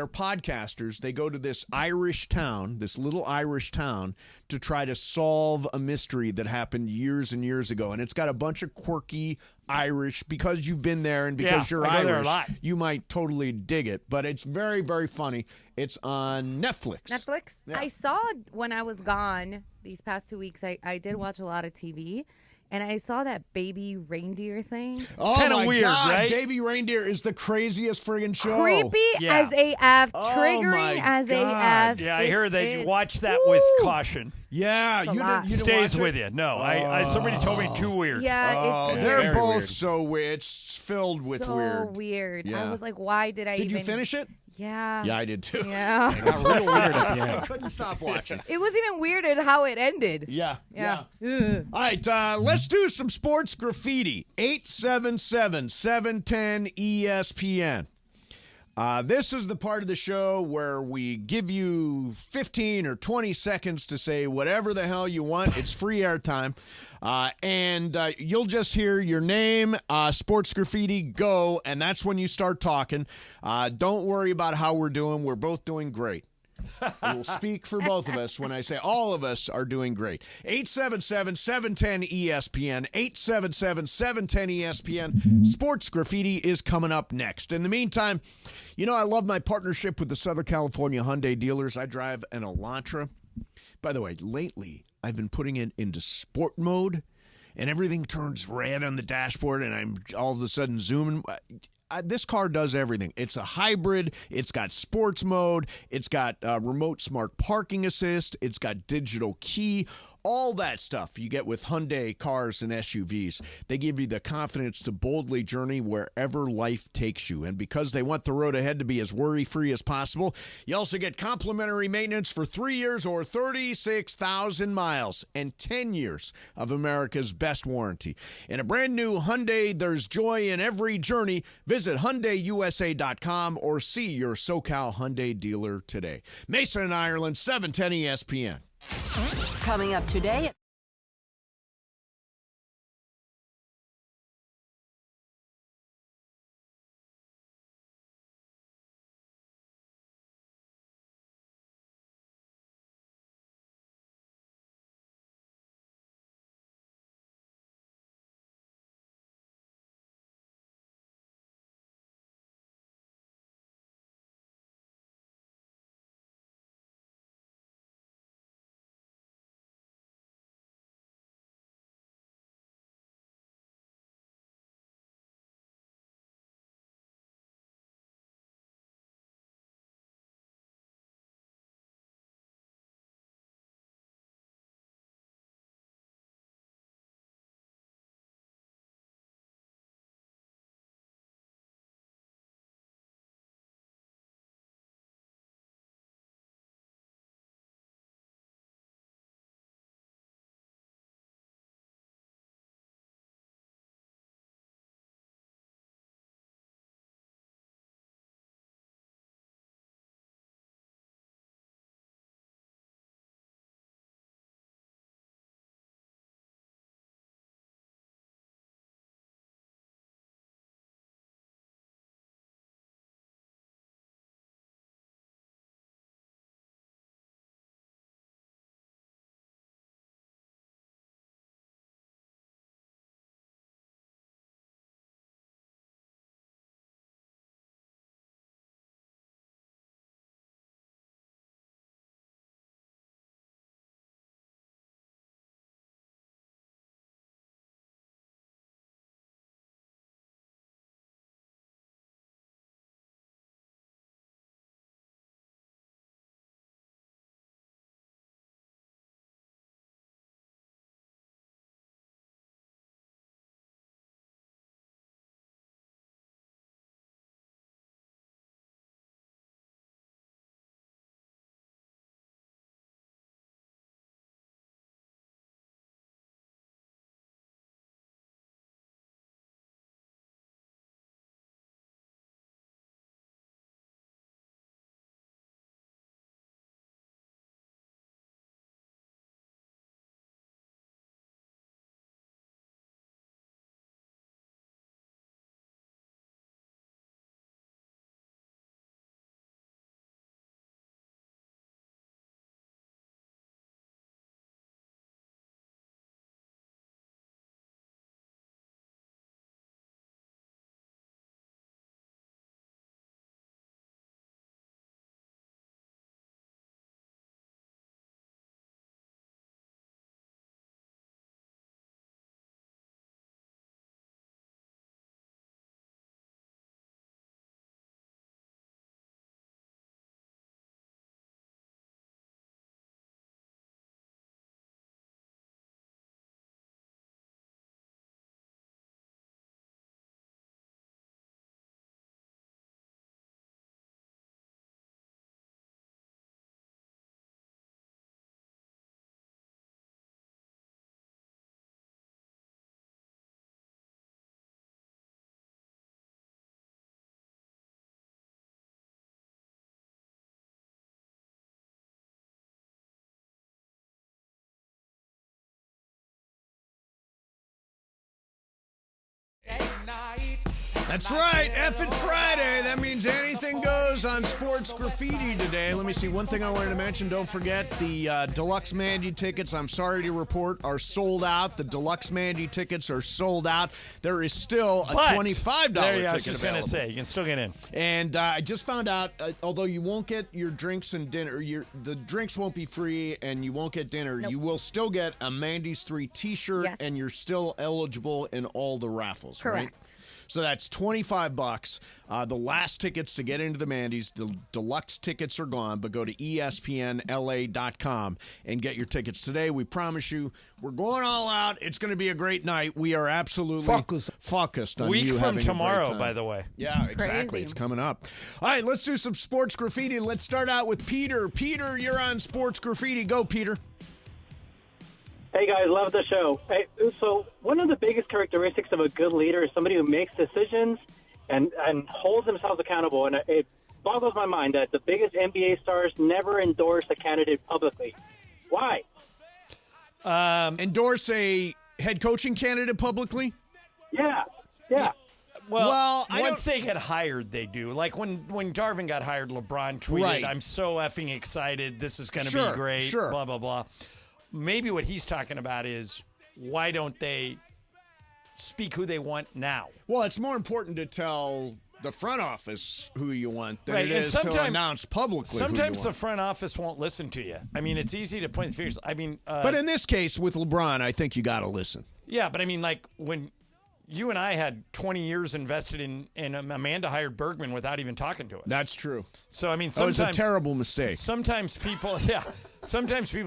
podcasters. They go to this Irish town, this little Irish town, to try to solve a mystery that happened years and years ago. And it's got a bunch of quirky Irish, because you've been there and because you're I go there a Irish, lot. you might totally dig it. But it's very, very funny. It's on Netflix. Netflix? Yeah. I saw when I was gone these past 2 weeks, I did watch a lot of TV, and I saw that baby reindeer thing. Oh, Kinda my weird, God. right? Baby Reindeer is the craziest friggin' show. Creepy Yeah. as AF, Oh, triggering my as God. AF. Yeah, I hear that you It's- watch that woo. with caution. Yeah, a you lot. didn't Stays watch with it? you. No, I somebody told me too weird. Yeah, Oh, it's they're weird. Very both weird. so weird. It's filled with so weird. Yeah. I was like, why did I Did even... you finish it? Yeah. Yeah, I did too. Yeah. It got real weird at the I end. couldn't stop watching. It was even weirder how it ended. Yeah. Yeah. All right, let's do some sports graffiti. 877-710-ESPN. This is the part of the show where we give you 15 or 20 seconds to say whatever the hell you want. It's free airtime. And you'll just hear your name, sports graffiti, go, and that's when you start talking. Don't worry about how we're doing. We're both doing great. I will speak for both of us when I say all of us are doing great. 877-710-ESPN, 877-710-ESPN. Sports Graffiti is coming up next. In the meantime, you know I love my partnership with the Southern California Hyundai dealers. I drive an Elantra. By the way, lately I've been putting it into sport mode, and everything turns red on the dashboard, and I'm all of a sudden zooming. This car does everything. It's a hybrid. It's got sports mode. It's got remote smart parking assist. It's got digital key. All that stuff you get with Hyundai cars and SUVs. They give you the confidence to boldly journey wherever life takes you. And because they want the road ahead to be as worry-free as possible, you also get complimentary maintenance for 3 years or 36,000 miles and 10 years of America's best warranty. In a brand new Hyundai, there's joy in every journey. Visit HyundaiUSA.com or see your SoCal Hyundai dealer today. Mason and Ireland, 710 ESPN. Coming up today. That's right. Effing Friday. That means anything goes on Sports Graffiti today. Let me see. One thing I wanted to mention. Don't forget the Deluxe Mandy tickets, I'm sorry to report, are sold out. The Deluxe Mandy tickets are sold out. There is still a $25 ticket available. I was just going to say, you can still get in. And I just found out, although you won't get your drinks and dinner, the drinks won't be free and you won't get dinner, you will still get a Mandy's 3 t-shirt, and you're still eligible in all the raffles, Correct. right? So that's $25. The last tickets to get into the Mandy's, the deluxe tickets are gone, but go to ESPNLA.com and get your tickets today. We promise you, we're going all out. It's going to be a great night. We are absolutely focused on Week you from having tomorrow, a great time. by the way. Yeah, exactly. Crazy. It's coming up. All right, let's do some Sports Graffiti. Let's start out with Peter. Peter, you're on Sports Graffiti. Go, Peter. Hey, guys, love the show. Hey, so one of the biggest characteristics of a good leader is somebody who makes decisions and holds themselves accountable. And it boggles my mind that the biggest NBA stars never endorse a candidate publicly. Why? Endorse a head coaching candidate publicly? Yeah. Well, I once they get hired, they do. Like when Darvin got hired, LeBron tweeted, Right. I'm so effing excited. This is going to Sure, be great, sure. blah, blah, blah. Maybe what he's talking about is why don't they speak who they want now? Well, it's more important to tell the front office who you want than Right, it and is to sometime- announce publicly who you Sometimes the want. front office won't listen to you. I mean, it's easy to point the fingers. I mean, But in this case, with LeBron, I think you got to listen. yeah, but I mean, like when you and I had 20 years invested in Amanda hired Bergman without even talking to us. That's true. So, I mean, That was sometimes a terrible mistake. Sometimes people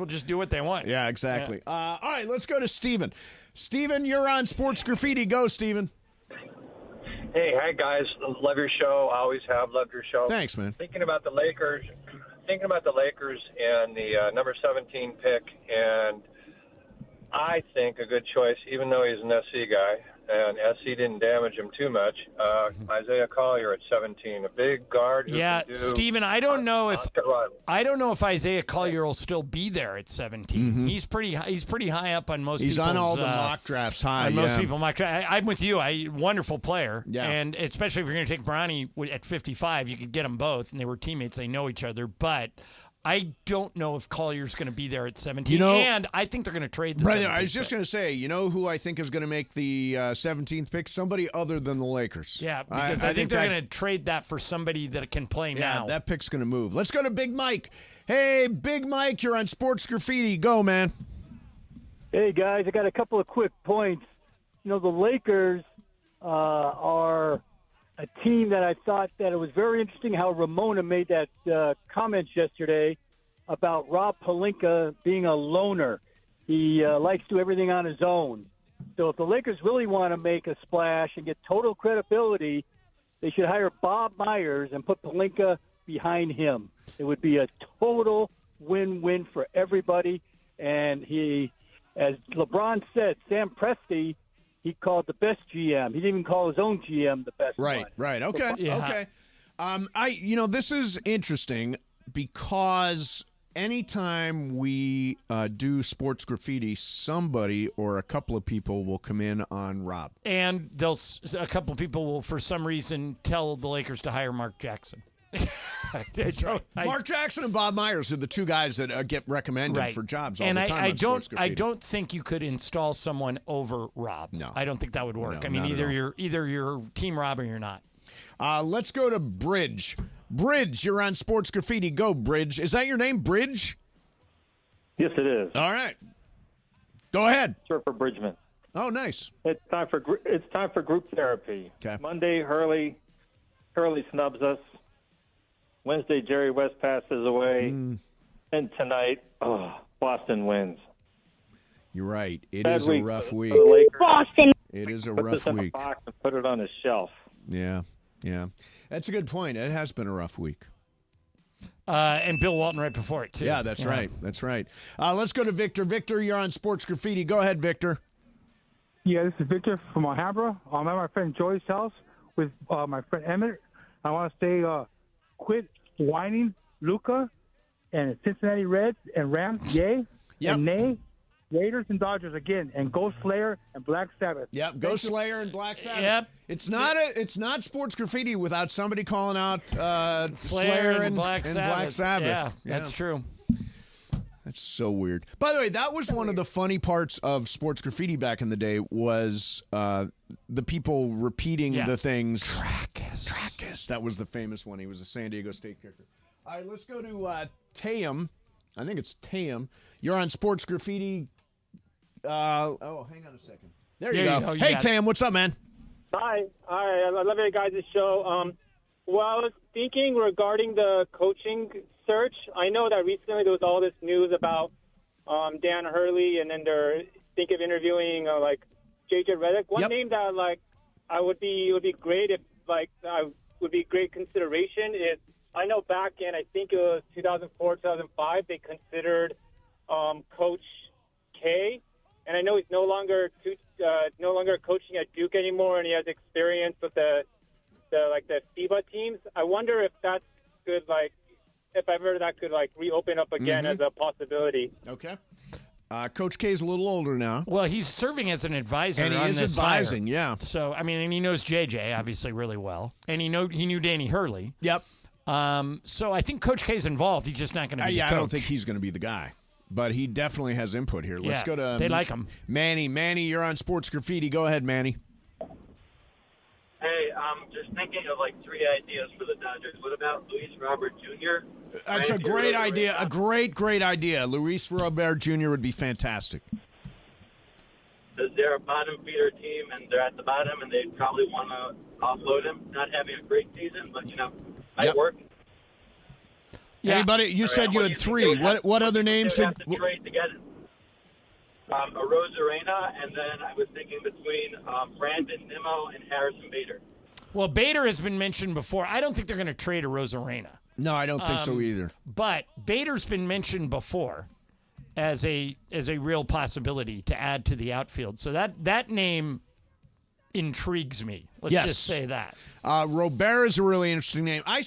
just do what they want. Yeah, exactly. All right, let's go to Steven. Steven, you're on Sports Graffiti. Go, Steven. Hey, hi guys. Love your show. I always have loved your show. Thanks, man. Thinking about the Lakers and the number 17 pick, and I think a good choice, even though he's an SC guy, and SC didn't damage him too much. Isaiah Collier at 17, a big guard. Who Yeah, can do Steven, I don't know if Oscar-Rivals. Isaiah Collier will still be there at 17. He's pretty high up on most. He's on people's, all the mock drafts high. on most yeah. people mock draft. I'm with you. Wonderful player. Yeah. And especially if you're going to take Bronny at 55, you could get them both, and they were teammates. They know each other, but I don't know if Collier's going to be there at 17. And I think they're going to trade the Brother, 17th I was just pick. going to say, you know who I think is going to make the 17th pick? Somebody other than the Lakers. Yeah, because I think they're going to trade that for somebody that can play now. Yeah, that pick's going to move. Let's go to Big Mike. Hey, Big Mike, you're on Sports Graffiti. Go, man. Hey, guys, I got a couple of quick points. You know, the Lakers are a team that I thought that it was very interesting how Ramona made that comment yesterday about Rob Pelinka being a loner. He likes to do everything on his own. So if the Lakers really want to make a splash and get total credibility, they should hire Bob Myers and put Pelinka behind him. It would be a total win-win for everybody. And he, as LeBron said, Sam Presti, he called the best GM. He didn't even call his own GM the best one. Right. Okay. Yeah. Okay. This is interesting because anytime we do Sports Graffiti, somebody or a couple of people will come in on Rob. And a couple of people will, for some reason, tell the Lakers to hire Mark Jackson. Mark Jackson and Bob Myers are the two guys that get recommended for jobs all and the time on Sports Graffiti. I don't think you could install someone over Rob. No. I don't think that would work. No, I mean, not at all. either you're Team Rob or you're not. Let's go to Bridge. Bridge, you're on Sports Graffiti. Go, Bridge. Is that your name, Bridge? Yes, it is. All right. Go ahead. Surfer Bridgman. Oh, nice. It's time for group therapy. Okay. Monday, Hurley snubs us. Wednesday, Jerry West passes away. And tonight, Boston wins. You're right. It Bad is a rough week. For the Lakers. Boston. It is a Put rough this in week. a box and put it on a shelf. Yeah. That's a good point. It has been a rough week. And Bill Walton right before it, too. Yeah, that's right. That's right. Let's go to Victor. Victor, you're on Sports Graffiti. Go ahead, Victor. Yeah, this is Victor from Alhambra. I'm at my friend Joy's house with my friend Emmett. I want to say quit whining Luca and Cincinnati Reds and Rams, yay. Yep. And nay, Raiders and Dodgers again, and go Slayer and Black Sabbath. Yep, go Slayer and Black Sabbath. Yep. It's not sports graffiti without somebody calling out Slayer and Black Sabbath. Yeah, that's true. That's so weird. By the way, that was one of the funny parts of sports graffiti back in the day was the people repeating the things. Trackus. That was the famous one. He was a San Diego State kicker. All right, let's go to Tayum. I think it's Tayum. You're on sports graffiti. Hang on a second. There you go. Hey, Tam, what's up, man? Hi. I love your guys' show. Well, I was thinking regarding the coaching search. I know that recently there was all this news about Dan Hurley, and then they're thinking of interviewing like JJ Redick. One name that it would be great if would be great consideration is I know back in I think it was 2004 2005 they considered Coach K. And I know he's no longer coaching at Duke anymore, and he has experience with the FIBA teams. I wonder if that's good, if ever that could reopen up again as a possibility. Okay. Coach K's a little older now. Well, he's serving as an advisor, and he on is this advising. hire. Yeah. So I mean, and he knows JJ obviously really well, and he knew Danny Hurley. Yep. So I think Coach K's involved. He's just not going to be. The coach. I don't think he's going to be the guy. But he definitely has input here. Let's go to they like him. Manny, you're on Sports Graffiti. Go ahead, Manny. Hey, I'm just thinking of 3 ideas for the Dodgers. What about Luis Robert Jr.? That's a great idea. A great idea. Luis Robert Jr. would be fantastic. Because they're a bottom feeder team, and they're at the bottom, and they probably want to offload him. Not having a great season, but, might work. Yeah. Anybody? You said you had 3. What other names did have to trade together? Arozarena, and then I was thinking between Brandon Nimmo and Harrison Bader. Well, Bader has been mentioned before. I don't think they're going to trade Arozarena. No, I don't think so either. But Bader's been mentioned before as a real possibility to add to the outfield. So that name intrigues me. Let's just say that. Robert is a really interesting name. I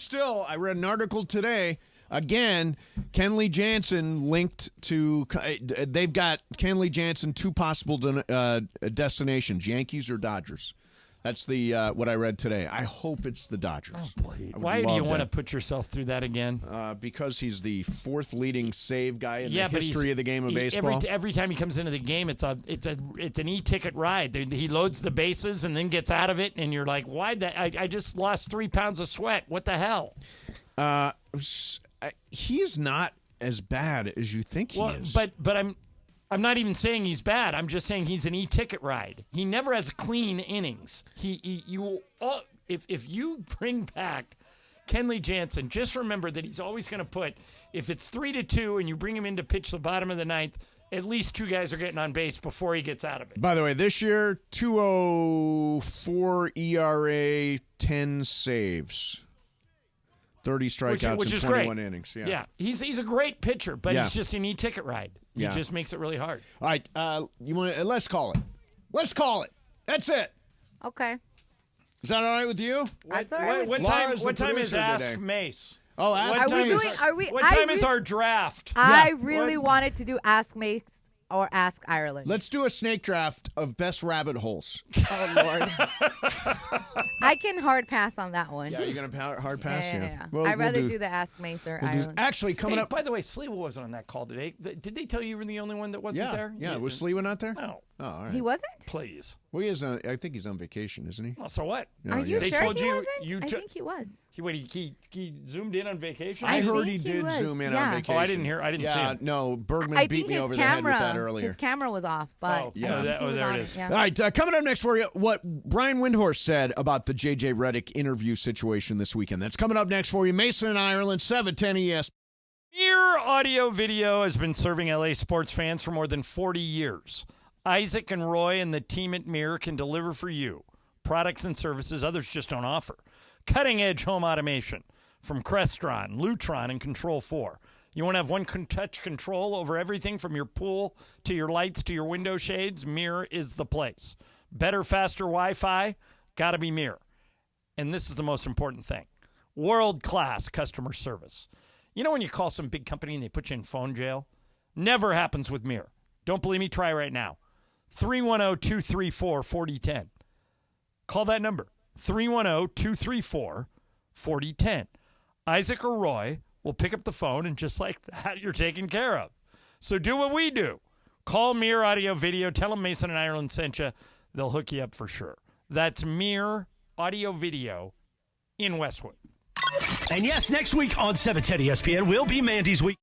read an article today. Again, Kenley Jansen linked to they've got Kenley Jansen 2 possible destinations, Yankees or Dodgers. That's the what I read today. I hope it's the Dodgers. Oh, boy. Why do you want to put yourself through that again? Because he's the 4th leading save guy in the history of the game of baseball. Every time he comes into the game, it's an e-ticket ride. He loads the bases and then gets out of it, and you're like, why? I just lost 3 pounds of sweat. What the hell? He's not as bad as you think he is. But I'm not even saying he's bad. I'm just saying he's an e-ticket ride. He never has clean innings. If you bring back Kenley Jansen, just remember that he's always going to put, if it's 3-2 and you bring him in to pitch the bottom of the 9th, at least 2 guys are getting on base before he gets out of it. By the way, this year, 2.04 ERA, 10 saves. 30 strikeouts which in is 21 great. innings. Yeah, he's a great pitcher, but he's just an e-ticket ride. He just makes it really hard. All right, you want? Let's call it. Let's call it. That's it. Okay. Is that all right with you? That's all right. What time is Ask Mace? Oh, What time is our draft? I really wanted to do Ask Mace or Ask Ireland. Let's do a snake draft of best rabbit holes. Oh, Lord. I can hard pass on that one. Yeah, you're going to hard pass? Yeah. Well, I'd rather do the Ask Mace or Ireland. Actually, coming up. By the way, Sliwa wasn't on that call today. Did they tell you were the only one that wasn't there? Yeah, was Sliwa not there? No. Oh, all right. He wasn't? Please. Well, he is. I think he's on vacation, isn't he? Well, so what? Are you they sure told he you, wasn't? I think he was. He zoomed in on vacation? I heard he did zoom in on vacation. Oh, I didn't see him. No, Bergman beat me over the head with that earlier. His camera was off, but there it is. Yeah. All right, coming up next for you, what Brian Windhorst said about the J.J. Redick interview situation this weekend. That's coming up next for you. Mason and Ireland, 710 ES. Mirror Audio Video has been serving LA sports fans for more than 40 years. Isaac and Roy and the team at Mirror can deliver for you products and services others just don't offer. Cutting-edge home automation from Crestron, Lutron, and Control4. You want to have one-touch control over everything from your pool to your lights to your window shades? Mirror is the place. Better, faster Wi-Fi? Got to be Mirror. And this is the most important thing. World-class customer service. You know when you call some big company and they put you in phone jail? Never happens with Mirror. Don't believe me? Try right now. 310-234-4010. Call that number. 310-234-4010. Isaac or Roy will pick up the phone, and just like that, you're taken care of. So do what we do. Call Mir Audio Video. Tell them Mason and Ireland sent you. They'll hook you up for sure. That's Mir Audio Video in Westwood. And yes, next week on 710 ESPN will be Mandy's Week.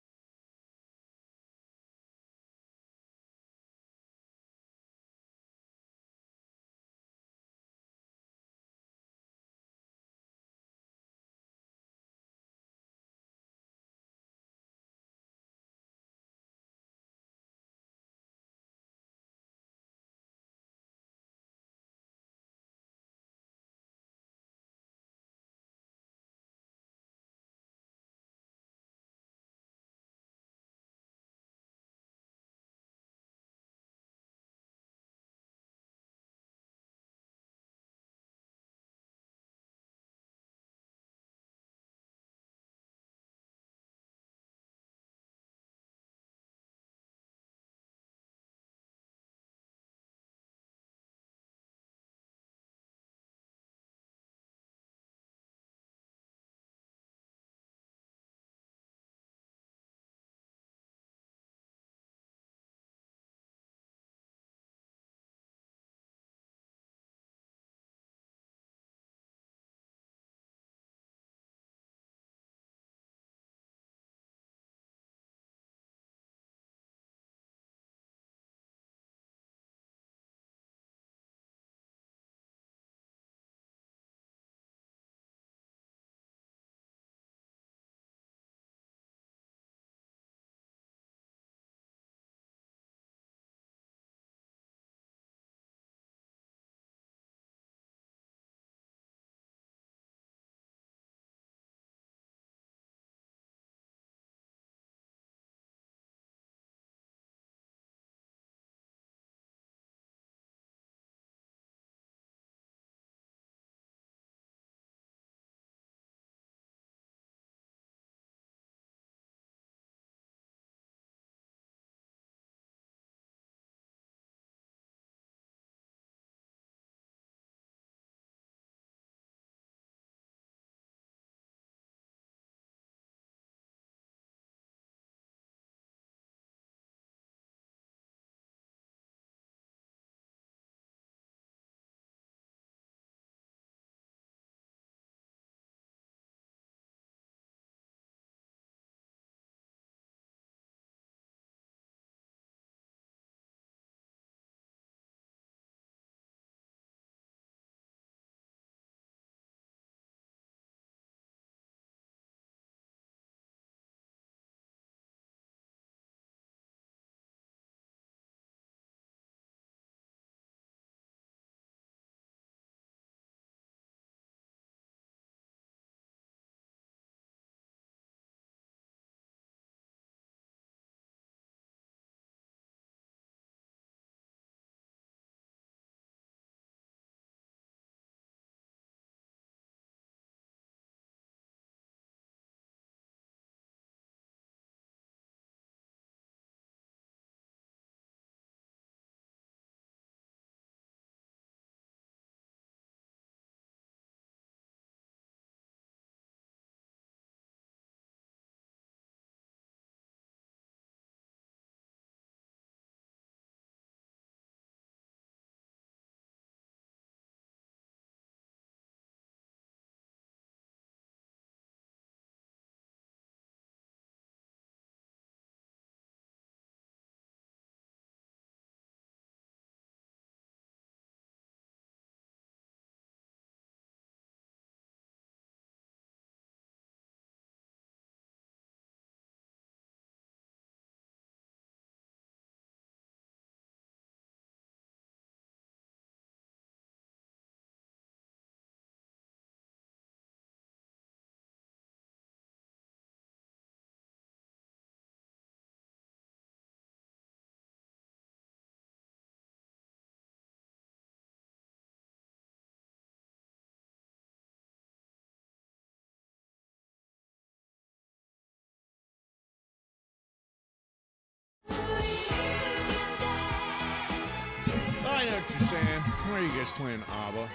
know what you're saying. Why are you guys playing ABBA?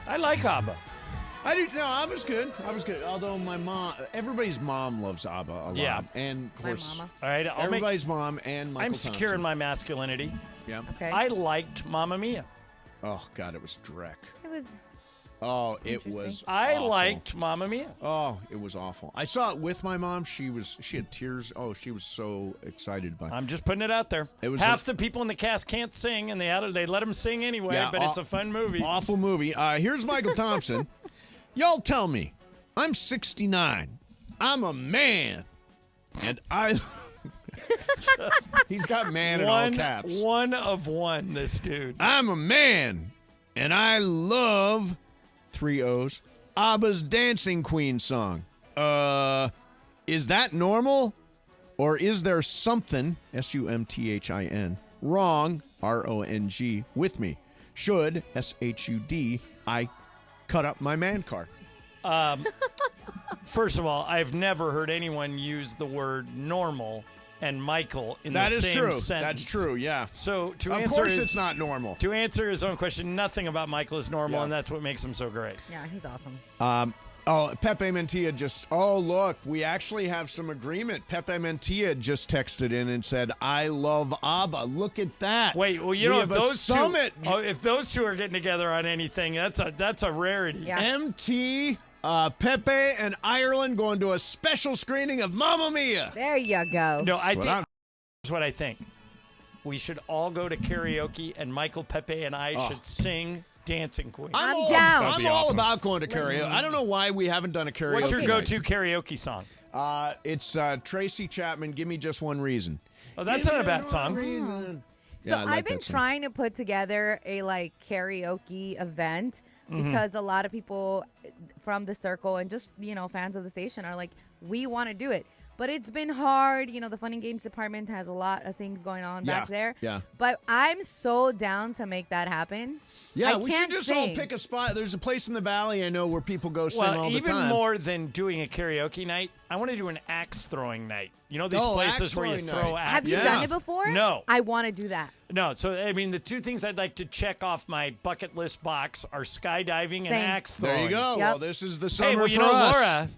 I like ABBA. I do. No, ABBA's good. ABBA's good. Although everybody's mom loves ABBA a lot. Yeah. And of course, All right, everybody's mom and Michael I'm secure Thompson. in my masculinity. Yeah. Okay. I liked Mamma Mia. Oh God, it was dreck. It was. Oh, it was. I awful. liked Mamma Mia. Oh, it was awful. I saw it with my mom. She had tears. Oh, she was so excited by it. I'm just putting it out there. It was Half the people in the cast can't sing, and they let them sing anyway. Yeah, but it's a fun movie. Awful movie. Here's Michael Thompson. Y'all tell me, I'm 69. I'm a man, and I. He's got man in all caps. One of one, this dude. I'm a man, and I love 3 O's. ABBA's Dancing Queen song. Is that normal? Or is there something, SUMTHIN, wrong, RONG, with me? Should, SHUD, I cut up my man card? First of all, I've never heard anyone use the word normal and Michael in That the is same true. sentence. That's true, yeah. So Of course it's not normal. To answer his own question, nothing about Michael is normal, Yeah. and that's what makes him so great. Yeah, he's awesome. Pepe Mantilla look, we actually have some agreement. Pepe Mantilla just texted in and said, I love ABBA. Look at that. Wait, well, you We know, have if a those summit. if those two are getting together on anything, that's a rarity. Yeah. MT, Pepe, and Ireland going to a special screening of Mamma Mia. There you go. No, here's what I think. We should all go to karaoke, and Michael, Pepe, and I should sing Dancing Queen. I'm all- down. I'm all about going to karaoke. I don't know why we haven't done a karaoke. What's your night. go-to karaoke song? It's Tracy Chapman, Give Me Just One Reason. Oh, that's not a bad song. So Yeah, I like I've been that song. trying to put together a karaoke event because a lot of people from the circle and just fans of the station are like, we want to do it. But it's been hard. The Fun and Games department has a lot of things going on back there. Yeah. But I'm so down to make that happen. Yeah, I we can't should just sing. all pick a spot. There's a place in the valley I know where people go sing Well, all the even time. more than doing a karaoke night, I want to do an axe throwing night. You know these places axe where you throwing throw night. axes? Have you done it before? No. I want to do that. No, so I mean, the two things I'd like to check off my bucket list box are skydiving and Same. axe throwing. There you go. Yep. Well, this is the summer Hey, well, you for know, us. Laura,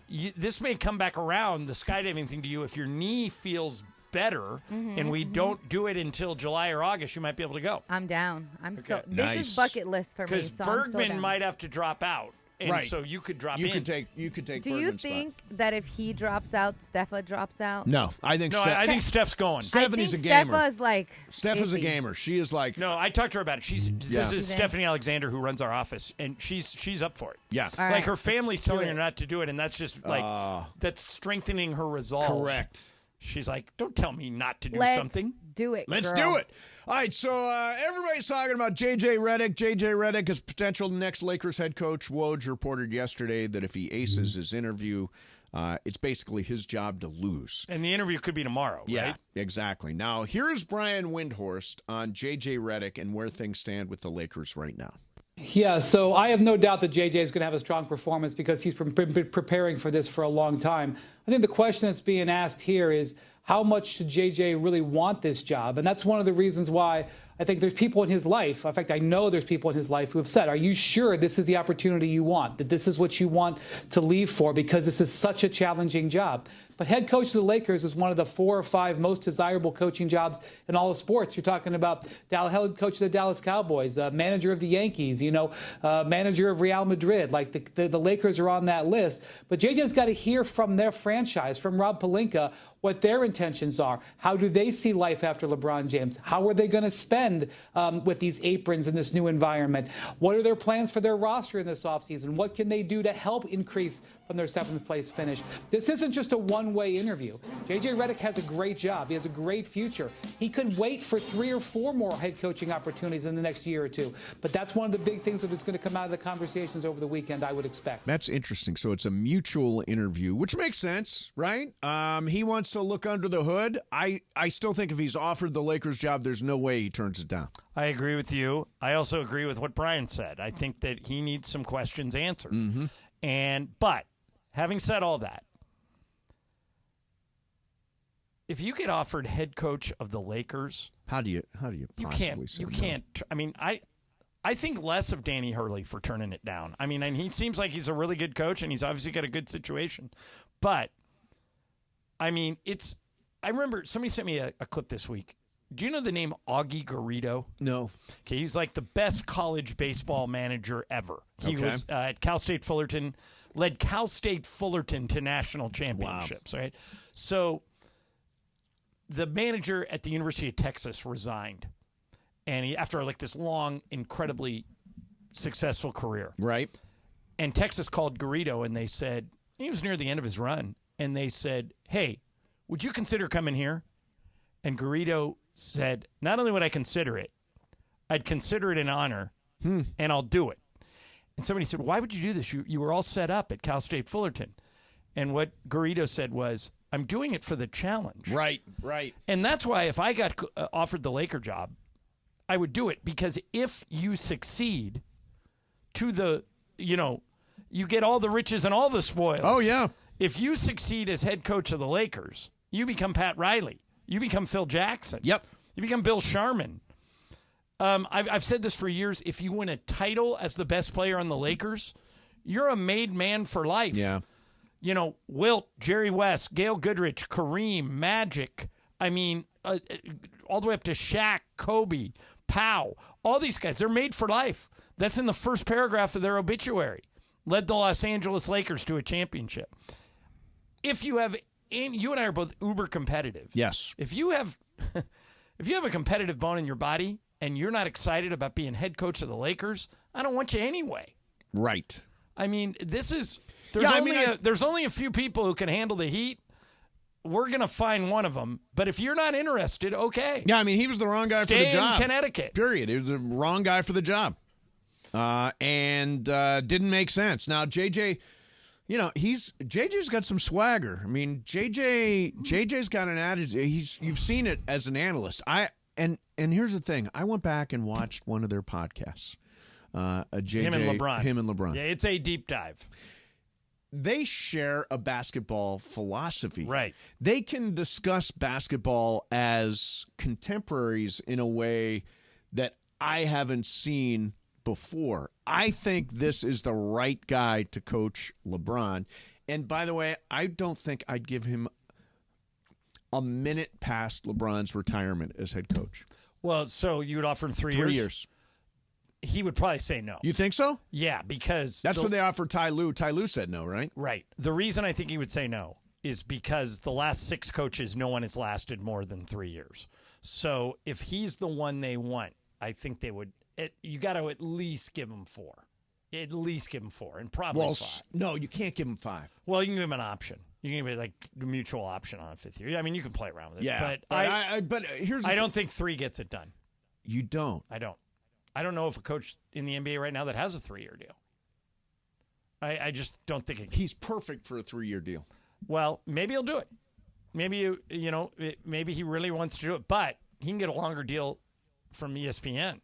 Yes. this may come back around, the skydiving thing to you. If your knee feels better and we don't do it until July or August, you might be able to go. I'm down. This Nice. is bucket list for me. Because So I'm so Bergman down. might have to drop out. And Right. so you could drop You in. could take Do you Bergman's spot. think that if he drops out, Steffa drops out? No, I think No, I think Steph's going. Stephanie's I a think gamer. Steffa's like Steph is a iffy. gamer. She is like, No, I talked to her about it. This Yeah. is She's in. Stephanie Alexander, who runs our office, and she's up for it. yeah. All Like right, her family's let's do telling her it. not to do it, and that's just like that's strengthening her resolve. Correct. She's like, don't tell me not to do Let's something. do it. Let's girl. do it. All right, so everybody's talking about J.J. Redick. J.J. Redick is potential next Lakers head coach. Woj reported yesterday that if he aces his interview, it's basically his job to lose. And the interview could be tomorrow, Yeah, right? exactly. Now, here's Brian Windhorst on J.J. Redick and where things stand with the Lakers right now. Yeah, so I have no doubt that JJ is going to have a strong performance because he's been preparing for this for a long time. I think the question that's being asked here is how much should JJ really want this job? And that's one of the reasons why I think there's people in his life. In fact, I know there's people in his life who have said, are you sure this is the opportunity you want, that this is what you want to leave for because this is such a challenging job? But head coach of the Lakers is one of the 4 or 5 most desirable coaching jobs in all of sports. You're talking about head coach of the Dallas Cowboys, manager of the Yankees, manager of Real Madrid. Like the Lakers are on that list. But JJ's got to hear from their franchise, from Rob Pelinka, what their intentions are. How do they see life after LeBron James? How are they going to spend with these aprons in this new environment? What are their plans for their roster in this offseason? What can they do to help increase from their 7th place finish? This isn't just a one-way interview. J.J. Redick has a great job. He has a great future. He could wait for 3 or 4 more head coaching opportunities in the next year or two. But that's one of the big things that is going to come out of the conversations over the weekend, I would expect. That's interesting. So it's a mutual interview, which makes sense, right? He wants to look under the hood. I still think if he's offered the Lakers job, there's no way he turns it down. I agree with you. I also agree with what Brian said. I think that he needs some questions answered. But having said all that, if you get offered head coach of the Lakers, how do you possibly say you no? can't. I mean, I think less of Danny Hurley for turning it down. I mean, and he seems like he's a really good coach, and he's obviously got a good situation. But I mean, I remember somebody sent me a clip this week. Do you know the name Augie Garrido? No. Okay, he's like the best college baseball manager ever. He was at Cal State Fullerton, led Cal State Fullerton to national championships, right? So the manager at the University of Texas resigned. And he, after like this long, incredibly successful career. Right. And Texas called Garrido and they said, he was near the end of his run, and they said, hey, would you consider coming here? And Garrido said, not only would I consider it, I'd consider it an honor, and I'll do it. And somebody said, why would you do this? You were all set up at Cal State Fullerton. And what Garrido said was, I'm doing it for the challenge. Right, right. And that's why if I got offered the Laker job, I would do it, because if you succeed to the, you get all the riches and all the spoils. Oh, yeah. If you succeed as head coach of the Lakers, you become Pat Riley. You become Phil Jackson. Yep. You become Bill Sharman. I've said this for years. If you win a title as the best player on the Lakers, you're a made man for life. Yeah. Wilt, Jerry West, Gail Goodrich, Kareem, Magic. I mean, all the way up to Shaq, Kobe, Powell. All these guys, they're made for life. That's in the first paragraph of their obituary. Led the Los Angeles Lakers to a championship. If you have, and you and I are both uber competitive. Yes. If you have a competitive bone in your body and you're not excited about being head coach of the Lakers, I don't want you anyway. Right. I mean, there's only a few people who can handle the heat. We're going to find one of them. But if you're not interested, okay. Yeah, I mean, he was the wrong guy for the job. Stay in Connecticut. Period. He was the wrong guy for the job. And didn't make sense. Now, JJ, JJ's got some swagger. I mean, JJ's got an attitude. You've seen it as an analyst. And here's the thing. I went back and watched one of their podcasts. Him and LeBron. Yeah, it's a deep dive. They share a basketball philosophy. Right. They can discuss basketball as contemporaries in a way that I haven't seen before. I think this is the right guy to coach LeBron. And by the way, I don't think I'd give him a minute past LeBron's retirement as head coach. Well, so you would offer him 3 years? 3 years. He would probably say no. You think so? Yeah, because that's what they offered Ty Lue. Ty Lue said no, right? Right. The reason I think he would say no is because the last 6 coaches, no one has lasted more than 3 years. So if he's the one they want, I think they would. You got to at least give him 4. At least give him 4, and probably 5. No, you can't give him 5. Well, you can give him an option. You can give him like a mutual option on a 5th year. I mean, you can play around with it. Yeah, but I don't think 3 gets it done. You don't? I don't. I don't know if a coach in the NBA right now that has a 3-year deal. I just don't think he's perfect for a 3-year deal. Well, maybe he'll do it. Maybe maybe he really wants to do it, but he can get a longer deal from ESPN.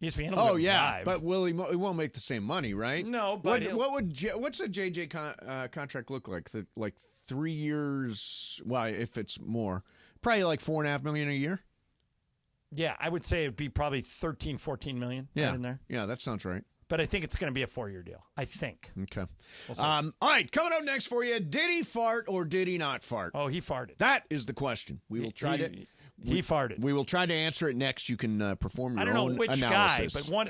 ESPN will give him 5. But he won't make the same money, right? No, but what's a JJ contract look like? Like 3 years? Well, if it's more, probably like $4.5 million a year. Yeah, I would say it'd be probably 13, 14 million right in there. Yeah, that sounds right. But I think it's going to be a 4-year deal. I think. Okay. All right, coming up next for you, did he fart or did he not fart? Oh, he farted. That is the question. We will try to. He farted. We will try to answer it next. You can perform your own analysis. I don't know which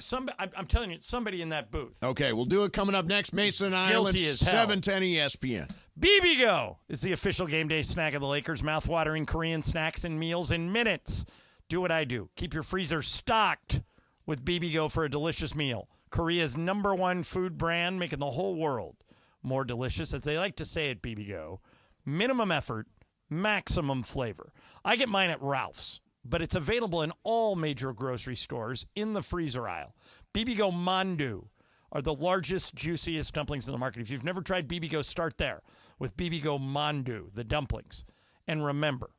guy, but I'm telling you, somebody in that booth. Okay, we'll do it coming up next. Mason Island, 710 ESPN. BBGO is the official game day snack of the Lakers. Mouth-watering Korean snacks and meals in minutes. Do what I do. Keep your freezer stocked with BBGO for a delicious meal. Korea's #1 food brand, making the whole world more delicious. As they like to say at BBGO, minimum effort, maximum flavor. I get mine at Ralph's, but it's available in all major grocery stores in the freezer aisle. BBGO Mandu are the largest, juiciest dumplings in the market. If you've never tried BBGO, start there with BBGO Mandu, the dumplings. And remember,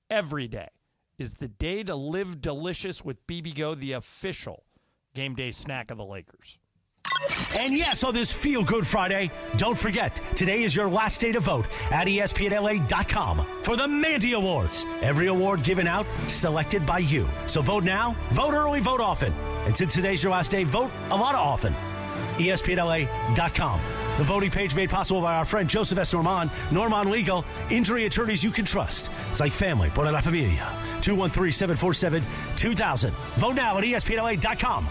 every day is the day to live delicious with BBGO, the official game day snack of the Lakers. And yes, on this Feel Good Friday, don't forget, today is your last day to vote at ESPNLA.com for the Mandy Awards. Every award given out, selected by you. So vote now, vote early, vote often. And since today's your last day, vote a lot often. ESPNLA.com. The voting page made possible by our friend Joseph S. Norman Legal, injury attorneys you can trust. It's like family, por la familia. 213-747-2000. Vote now at ESPNLA.com.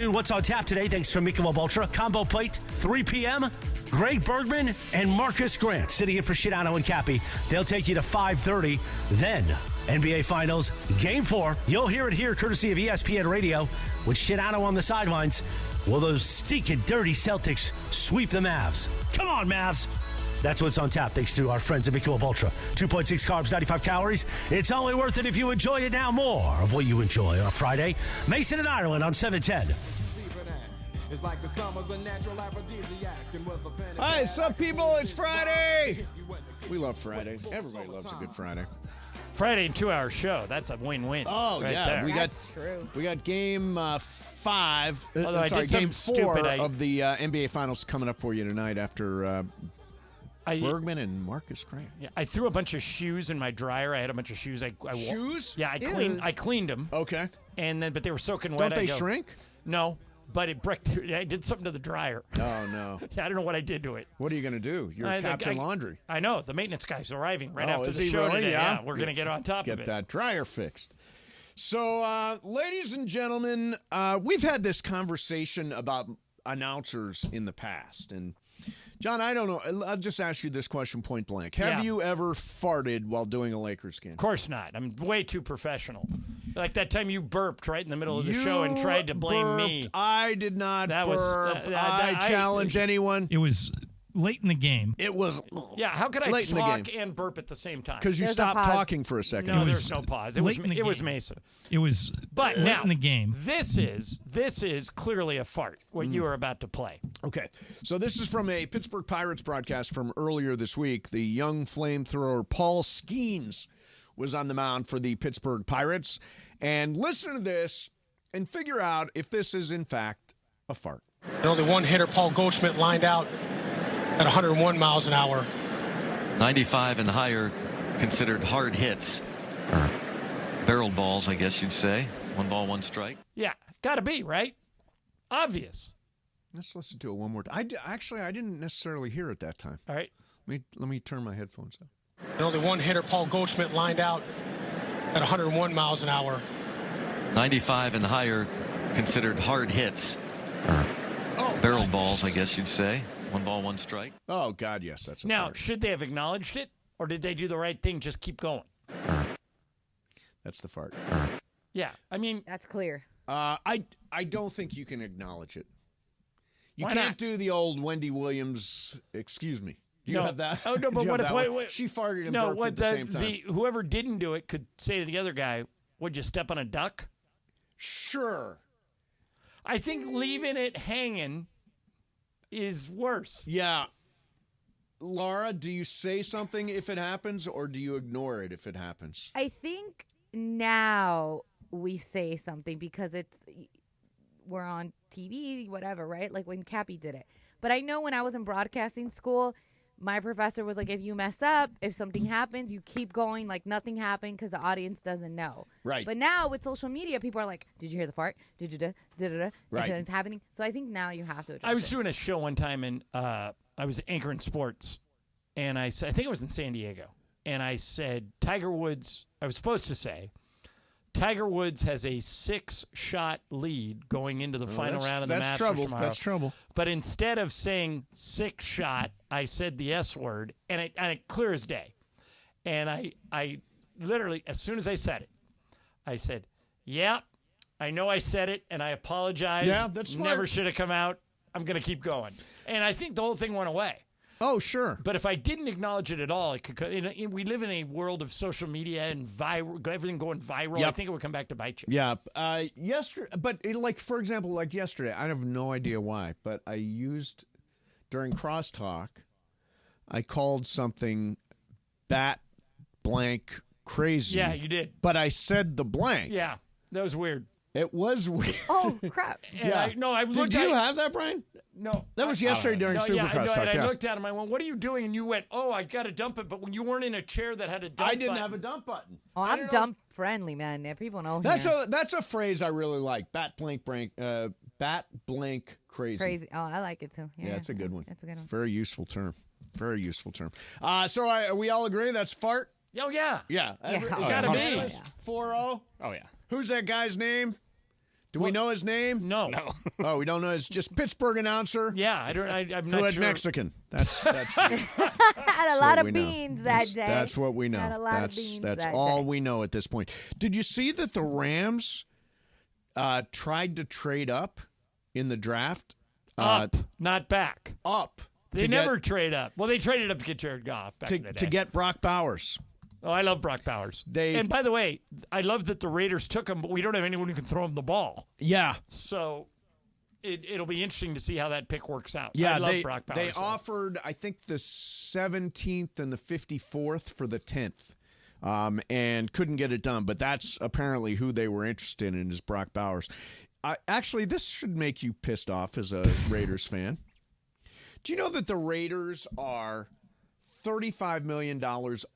What's on tap today? Thanks from Michelob Ultra. Combo plate, 3 p.m. Greg Bergman and Marcus Grant sitting in for Shidano and Cappy. They'll take you to 5:30. Then, NBA Finals, Game 4. You'll hear it here, courtesy of ESPN Radio, with Shidano on the sidelines. Will those stinking, dirty Celtics sweep the Mavs? Come on, Mavs! That's what's on tap, thanks to our friends at Michelob Ultra. 2.6 carbs, 95 calories. It's only worth it if you enjoy it now. More of what you enjoy on a Friday. Mason and Ireland on 710. Hi, what's up, people? It's Friday. We love Friday. Everybody loves a good Friday. Friday and 2-hour show. That's a win-win. Oh, right yeah. There. We got game 5. Although Game 4 of the NBA Finals coming up for you tonight after Bergman and Marcus Grant. Yeah, I threw a bunch of shoes in my dryer. I had a bunch of shoes. Shoes? Yeah, I cleaned them. Okay. But they were soaking wet. Don't they shrink? No, but it bricked. I did something to the dryer. Oh no. Yeah, I don't know what I did to it. What are you going to do? You're Captain Laundry. I know. The maintenance guy's arriving right after the show really? today. Yeah. We're going to get on top of it. Get that dryer fixed. So, ladies and gentlemen, we've had this conversation about announcers in the past, and John, I don't know. I'll just ask you this question point blank. Have you ever farted while doing a Lakers game? Of course not. I'm way too professional. Like that time you burped right in the middle of the show and tried to blame me. I did not That burp. was I challenge anyone. It was late in the game. It was. Yeah, how could I late in the talk game. and burp at the same time? Because you stopped talking for a second. No, there's no pause. It was Mesa. It was But late now in the game. This is clearly a fart. What you are about to play. Okay, so this is from a Pittsburgh Pirates broadcast from earlier this week. The young flamethrower Paul Skeens was on the mound for the Pittsburgh Pirates. And listen to this and figure out if this is, in fact, a fart. And only one hitter, Paul Goldschmidt, lined out at 101 miles an hour. 95 and higher considered hard hits. Or barrel balls, I guess you'd say. 1 ball, 1 strike. Yeah, gotta be, right? Obvious. Let's listen to it one more time. I didn't necessarily hear it that time. All right. Let me turn my headphones up. And only one hitter, Paul Goldschmidt, lined out at 101 miles an hour. 95 and higher considered hard hits. Or barrel balls, I guess you'd say. 1 ball, 1 strike. Oh, God, yes, that's a Now, fart. should they have acknowledged it, or did they do the right thing, just keep going? That's the fart. Yeah, I mean... That's clear. I don't think you can acknowledge it. You Why can't not? do the old Wendy Williams, excuse me. Do you No. have that? Oh, no, Do but you what have if... that one? Wait, She farted and no, burped what at the same time. whoever didn't do it could say to the other guy, would you step on a duck? Sure. I think leaving it hanging is worse. Yeah. Laura, do you say something if it happens, or do you ignore it if it happens? I think now we say something because we're on TV, whatever, right? Like when Cappy did it. But I know when I was in broadcasting school, my professor was like, if you mess up, if something happens, you keep going like nothing happened because the audience doesn't know. Right. But now with social media, people are like, did you hear the fart? Did you da-da-da? Right. It's happening. So I think now you have to address I was it. doing a show one time, and I was anchoring sports, and I said, I think it was in San Diego, and I said, Tiger Woods, I was supposed to say, Tiger Woods has a 6-shot lead going into the final round of the Masters tomorrow. That's trouble. But instead of saying 6-shot, I said the S word, and it clear as day. And I literally, as soon as I said it, I said, yeah, I know I said it, and I apologize. Yeah, that's smart. Never should have come out. I'm going to keep going. And I think the whole thing went away. Oh, sure. But if I didn't acknowledge it at all, it could. We live in a world of social media and everything going viral. Yep. I think it would come back to bite you. Yeah. Yesterday, but for example, like yesterday, I have no idea why, but I used during crosstalk, I called something bat blank crazy. Yeah, you did. But I said the blank. Yeah, that was weird. It was weird. Oh, crap. And I looked Did you at, have that, Brian? No. That was yesterday during Supercross Talk. And I looked at him. I went, "What are you doing?" And you went, "Oh, I got to dump it." But when you weren't in a chair that had a dump, I didn't have a dump button. Oh, I'm dump friendly, man. Yeah, people know That's here. that's a phrase I really like. Bat blank crazy. Crazy. Oh, I like it too. Yeah, it's a good one. It's a good one. Very useful term. Very useful term. So we all agree that's fart? Oh, yeah. Yeah. Yeah. Is Gotta that be. unanimous? 4-0? Oh, yeah. Who's that guy's name? Do we know his name? No. Oh, we don't know. It's just Pittsburgh announcer. Yeah, I'm Who not had sure. Mexican. That's Had a lot of beans that day. That's what we know. Had a lot of beans That's that all day. we know at this point. Did you see that the Rams tried to trade up in the draft? Up, not back. Up. They never trade up. Well, they traded up to get Jared Goff back in the day. To get Brock Bowers. Oh, I love Brock Bowers. And by the way, I love that the Raiders took him, but we don't have anyone who can throw him the ball. Yeah. So it'll be interesting to see how that pick works out. Yeah, I love Brock Bowers. They offered, I think, the 17th and the 54th for the 10th, and couldn't get it done. But that's apparently who they were interested in, is Brock Bowers. Actually, this should make you pissed off as a Raiders fan. Do you know that the Raiders are $35 million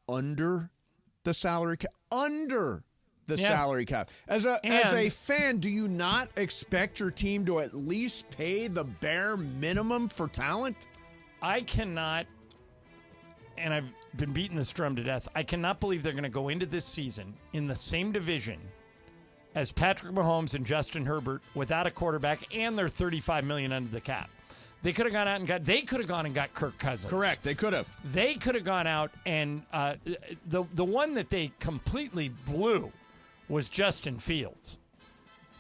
under the salary cap? Under the salary cap. As a fan, do you not expect your team to at least pay the bare minimum for talent? I cannot, and I've been beating this drum to death, I cannot believe they're going to go into this season in the same division as Patrick Mahomes and Justin Herbert without a quarterback, and they're $35 million under the cap. They could have gone out and got Kirk Cousins. Correct. They could have. They could have gone out and the one that they completely blew was Justin Fields.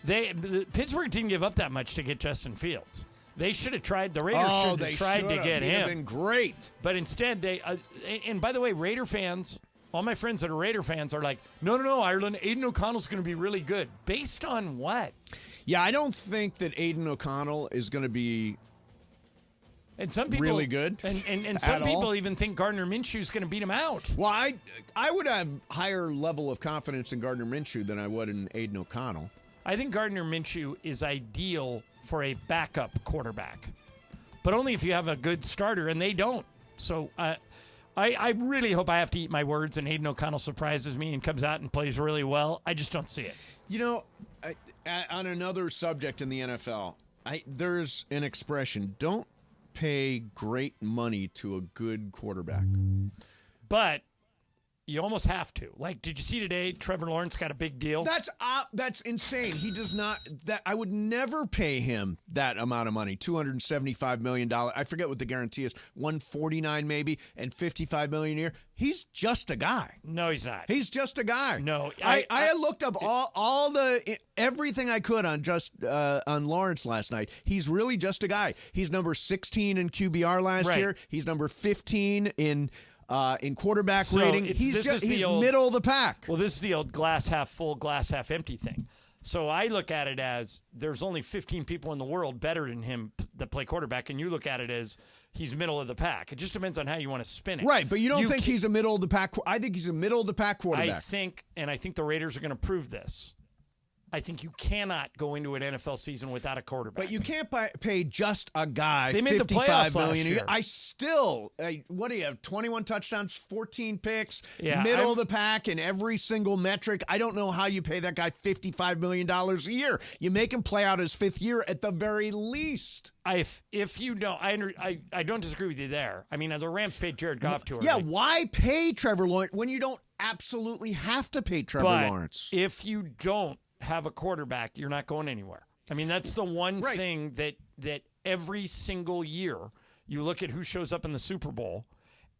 Pittsburgh didn't give up that much to get Justin Fields. They should have tried. The Raiders should have tried to get him. He'd have been great. But instead, they and by the way, Raider fans, all my friends that are Raider fans are like, no, Ireland, Aiden O'Connell's going to be really good. Based on what? Yeah, I don't think that Aiden O'Connell is going to be really good. And some people even think Gardner Minshew is going to beat him out. Well, I would have higher level of confidence in Gardner Minshew than I would in Aiden O'Connell. I think Gardner Minshew is ideal for a backup quarterback, but only if you have a good starter, and they don't. So I really hope I have to eat my words and Aiden O'Connell surprises me and comes out and plays really well. I just don't see it. You know, on another subject in the NFL, there's an expression, don't pay great money to a good quarterback. But you almost have to. Like, did you see today Trevor Lawrence got a big deal? That's insane. He does not. I would never pay him that amount of money. $275 million. I forget what the guarantee is. $149 maybe, and $55 million a year. He's just a guy. No, he's not. He's just a guy. No, I looked up everything I could on Lawrence last night. He's really just a guy. He's number 16 in QBR last year. He's number 15 in quarterback rating. He's middle of the pack. Well, this is the old glass half full, glass half empty thing. So I look at it as there's only 15 people in the world better than him that play quarterback, and you look at it as he's middle of the pack. It just depends on how you want to spin it. Right, but you don't think he's a middle of the pack. I think he's a middle of the pack quarterback. I think the Raiders are going to prove this. I think you cannot go into an NFL season without a quarterback. But you can't pay just a guy they made the playoffs last year. I still, what do you have, 21 touchdowns, 14 picks, Yeah, middle of the pack in every single metric. I don't know how you pay that guy $55 million a year. You make him play out his fifth year at the very least. If you don't, I don't disagree with you there. I mean, the Rams paid Jared Goff to her. Yeah, why pay Trevor Lawrence when you don't absolutely have to pay Trevor Lawrence? If you don't have a quarterback, you're not going anywhere. I mean, that's the one thing that every single year you look at who shows up in the Super Bowl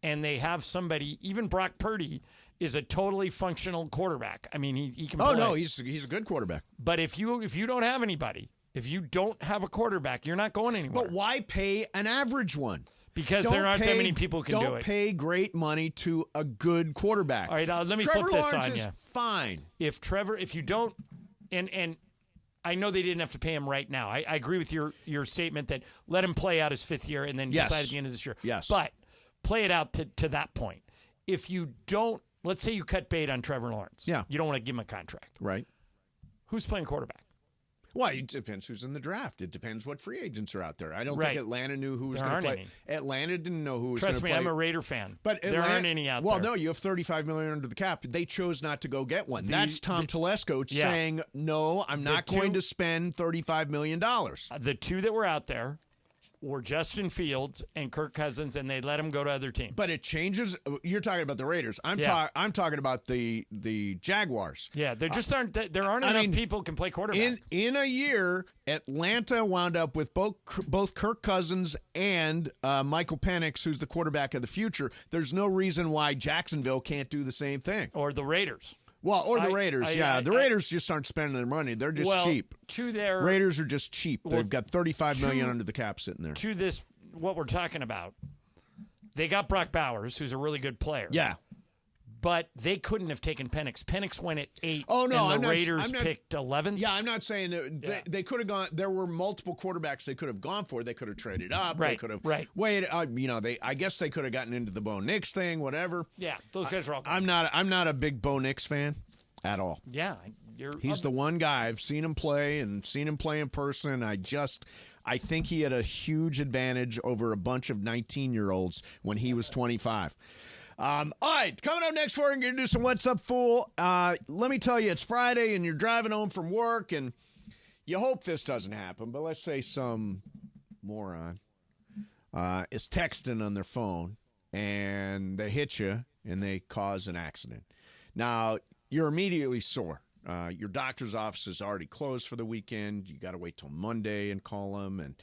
and they have somebody, even Brock Purdy is a totally functional quarterback. I mean, he can play. Oh, no, he's a good quarterback. But if you don't have anybody, if you don't have a quarterback, you're not going anywhere. But why pay an average one? Because there aren't that many people who can do it. Don't pay great money to a good quarterback. All right, let me Trevor flip this Lawrence on you. Is fine. If you don't, and I know they didn't have to pay him right now. I agree with your statement that let him play out his fifth year and then decide at the end of this year. Yes. But play it out to that point. If you don't, let's say you cut bait on Trevor Lawrence. Yeah. You don't want to give him a contract. Right. Who's playing quarterback? Well, it depends who's in the draft. It depends what free agents are out there. I don't think Atlanta knew who was going to play. Atlanta didn't know who was going to play. Trust me, I'm a Raider fan. But there aren't any out there. Well, no, you have $35 million under the cap. They chose not to go get one. That's Tom Telesco saying, no, I'm not going to spend $35 million. The two that were out there were Justin Fields and Kirk Cousins, and they let him go to other teams. But it changes. You're talking about the Raiders. I'm talking about the Jaguars. Yeah, there just aren't enough people who can play quarterback. In a year, Atlanta wound up with both Kirk Cousins and Michael Penix, who's the quarterback of the future. There's no reason why Jacksonville can't do the same thing. Or the Raiders. Well, or the Raiders, the Raiders just aren't spending their money. They're just cheap. Raiders are just cheap. They've got $35 million under the cap sitting there. To this, what we're talking about, they got Brock Bowers, who's a really good player. Yeah. But they couldn't have taken Penix. Penix went at 8. Oh, no, and the Raiders picked 11th. Yeah, I'm not saying that they could have gone. There were multiple quarterbacks they could have gone for. They could have traded up. Right, they could have waited. I guess they could have gotten into the Bo Nix thing, whatever. Yeah, those guys are all. I'm not a big Bo Nix fan at all. Yeah, he's the one guy I've seen him play and seen him play in person. I think he had a huge advantage over a bunch of 19-year-olds when he was 25. All right, coming up next, we're going to do some What's Up, Fool. Let me tell you, it's Friday and you're driving home from work, and you hope this doesn't happen, but let's say some moron is texting on their phone, and they hit you, and they cause an accident. Now, you're immediately sore. Your doctor's office is already closed for the weekend. You got to wait till Monday and call them, and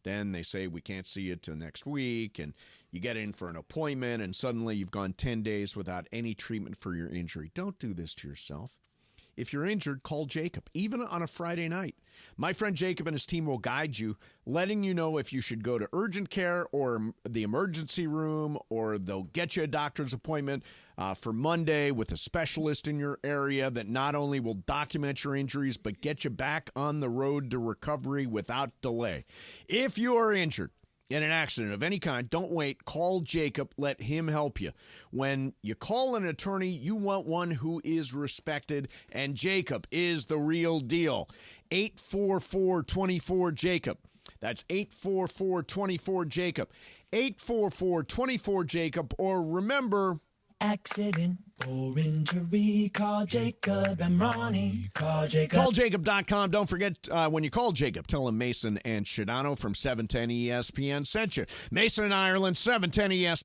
then they say we can't see you till next week, and you get in for an appointment, and suddenly you've gone 10 days without any treatment for your injury. Don't do this to yourself. If you're injured, call Jacob, even on a Friday night. My friend Jacob and his team will guide you, letting you know if you should go to urgent care or the emergency room, or they'll get you a doctor's appointment for Monday with a specialist in your area that not only will document your injuries, but get you back on the road to recovery without delay. If you are injured in an accident of any kind, don't wait. Call Jacob. Let him help you. When you call an attorney, you want one who is respected, and Jacob is the real deal. 844-24-JACOB. That's 844-24-JACOB. 844-24-JACOB. Or remember, accident or injury, call Jacob and Ronnie. Call Jacob. CallJacob.com. Don't forget, when you call Jacob, tell him Mason and Shadano from 710 ESPN sent you. Mason in Ireland, 710 ESPN.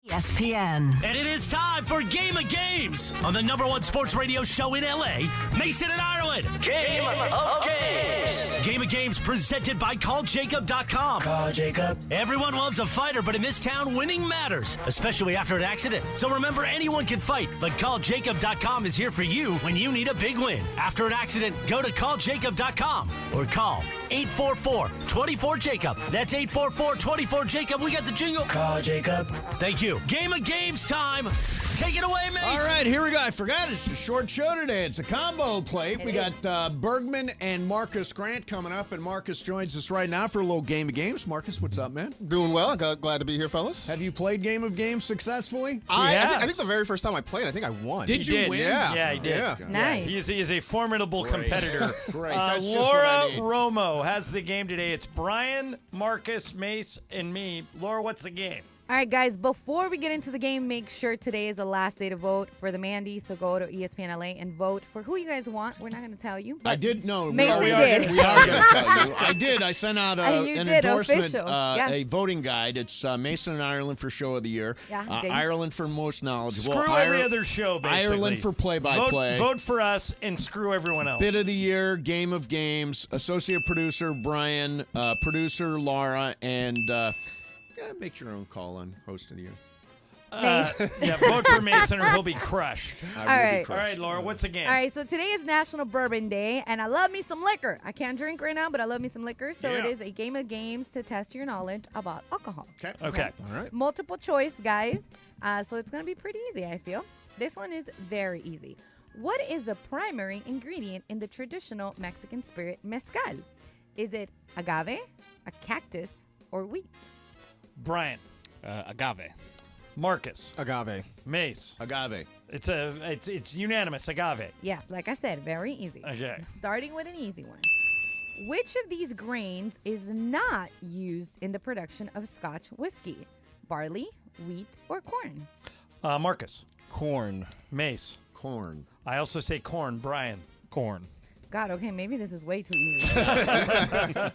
ESPN. And it is time for Game of Games on the #1 sports radio show in LA, Mason and Ireland. Game of Games. Game of Games presented by CallJacob.com. Call Jacob. Everyone loves a fighter, but in this town, winning matters, especially after an accident. So remember, anyone can fight, but CallJacob.com is here for you when you need a big win. After an accident, go to CallJacob.com or call 844-24-JACOB. That's 844-24-JACOB. We got the jingle. Call Jacob. Thank you. Game of Games time. Take it away, Mace. All right, here we go. I forgot it's a short show today. It's a combo plate. We got Bergman and Marcus Grant coming up, and Marcus joins us right now for a little Game of Games. Marcus, what's up, man? Doing well. Glad to be here, fellas. Have you played Game of Games successfully? I think the very first time I played, I think I won. Did you win? Yeah, he did. Yeah. Nice. He is a formidable competitor. Great. That's just what Laura I need. Romo has the game today. It's Brian, Marcus, Mace, and me. Laura, what's the game? All right, guys, before we get into the game, make sure today is the last day to vote for the Mandy's. So go to ESPN LA and vote for who you guys want. We're not going to tell you. I did know. Mason did. We are going to tell you. I did. I sent out You an did, endorsement, official. Yes. a voting guide. It's Mason and Ireland for Show of the Year. Yeah, ding. Ireland for most knowledgeable. Screw every other show, basically. Ireland for play-by-play. Vote for us and screw everyone else. Bit of the Year, Game of Games, associate producer Brian, producer Laura, and make your own call on host of the year. Yeah, vote for Mason or he'll be crushed. All right. All right, Laura, what's the game? All right, so today is National Bourbon Day, and I love me some liquor. I can't drink right now, but I love me some liquor. So it is a game of games to test your knowledge about alcohol. Okay. All right. Multiple choice, guys. So it's going to be pretty easy, I feel. This one is very easy. What is the primary ingredient in the traditional Mexican spirit mezcal? Is it agave, a cactus, or wheat? Brian. Agave. Marcus. Agave. Mace. Agave. It's unanimous. Agave. Yes, like I said, very easy. Okay. Starting with an easy one. Which of these grains is not used in the production of Scotch whiskey? Barley, wheat, or corn? Marcus. Corn. Mace. Corn. I also say corn. Brian. Corn. God, okay, maybe this is way too easy.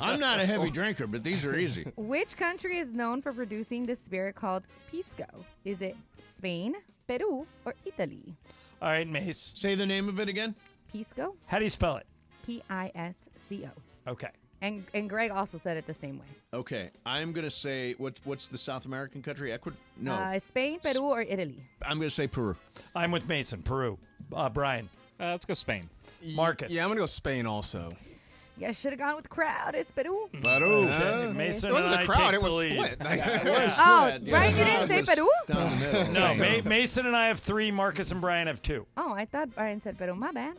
I'm not a heavy drinker, but these are easy. Which country is known for producing the spirit called pisco? Is it Spain, Peru, or Italy? All right, Mace. Say the name of it again. Pisco, How do you spell it? Pisco. Okay. And Greg also said it the same way. Okay, I'm gonna say what's the South American country? Ecuador? No, Spain, Peru, or Italy? I'm gonna say Peru. I'm with Mason. Peru. Brian. Let's go Spain. Marcus. Yeah, I'm going to go Spain also. You guys should have gone with crowd. It's Peru. Peru. Mason It wasn't and a I crowd. take It was the lead. split. Oh, Brian, you didn't say Peru? Down the middle. No, Mason and I have 3. Marcus and Brian have 2. Oh, I thought Brian said Peru. My bad.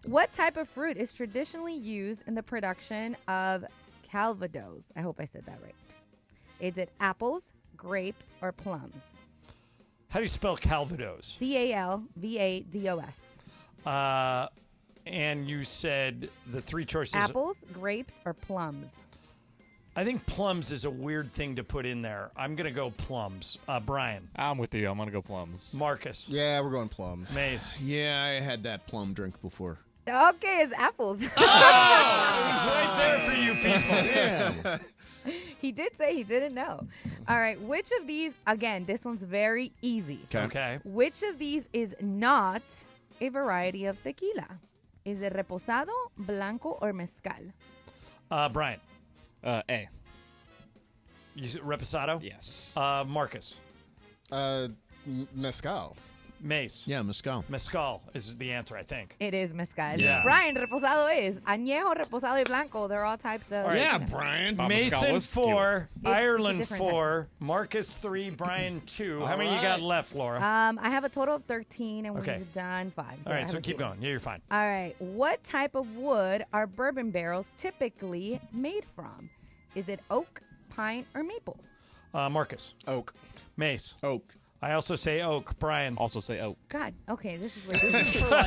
What type of fruit is traditionally used in the production of Calvados? I hope I said that right. Is it apples, grapes, or plums? How do you spell Calvados? Calvados. And you said the 3 choices. Apples, grapes, or plums? I think plums is a weird thing to put in there. I'm going to go plums. Brian. I'm with you. I'm going to go plums. Marcus. Yeah, we're going plums. Mace. Yeah, I had that plum drink before. Okay, it's apples. He's right there for you people. Yeah. He did say he didn't know. All right, which of these, again, this one's very easy. Okay. Which of these is not a variety of tequila? Is it reposado, blanco, or mezcal? Brian. A. You said reposado? Yes. Marcus. Mezcal. Mace. Yeah, mezcal. Mezcal is the answer, I think. It is mezcal. Yeah. Brian, reposado is. Añejo, reposado, y blanco. They're all types of. All right. Yeah, Brian. Mason 4, Ireland different 4, Marcus 3, Brian 2. How many you got left, Laura? I have a total of 13, and Okay. we've done 5. All right, so keep going. Yeah, you're fine. All right. What type of wood are bourbon barrels typically made from? Is it oak, pine, or maple? Marcus. Oak. Mace. Oak. I also say oak. Brian. Also say oak. God. Okay, this is way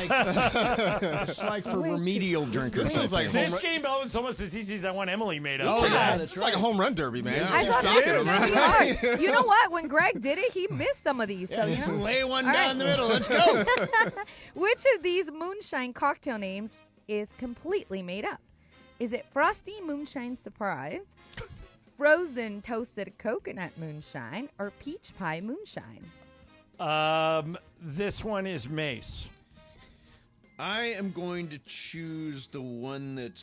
It's like for remedial drinkers. This feels like This game is almost as easy as that one Emily made us. Oh, yeah, yeah. that's It's like a home run derby, man. Just I keep thought this socking was them, going to be right? hard. You know what? When Greg did it, he missed some of these. So, you know. Lay one All down right. the middle. Let's go. Which of these moonshine cocktail names is completely made up? Is it Frosty Moonshine Surprise, frozen toasted coconut moonshine or peach pie moonshine? This one is Mace. I am going to choose the one that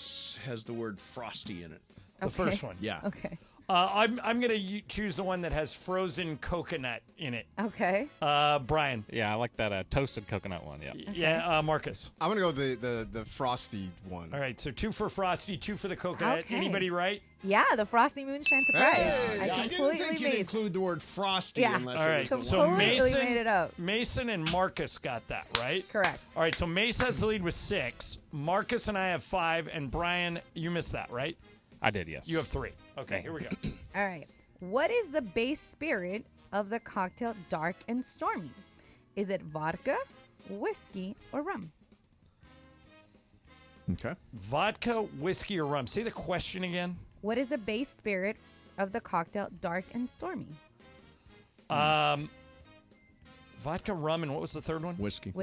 has the word frosty in it. The first one. Yeah. Okay. I'm going to choose the one that has frozen coconut in it. Okay. Brian. Yeah, I like that toasted coconut one. Yeah. Yeah, Marcus. I'm gonna go with the frosty one. All right, so 2 for frosty, 2 for the coconut. Okay. Anybody right? Yeah, the frosty moonshine surprise. Hey, I I completely didn't think made you'd include the word frosty Yeah. unless All it right, was the so one. Completely made it up. Mason and Marcus got that, right? Correct. All right, so Mace has the lead with 6. Marcus and I have 5, and Brian, you missed that, right? I did, yes. You have 3. Okay, here we go. All right. What is the base spirit of the cocktail dark and stormy? Is it vodka, whiskey, or rum? Okay. Vodka, whiskey, or rum? Say the question again. What is the base spirit of the cocktail dark and stormy? Vodka, rum, and what was the third one? Whiskey.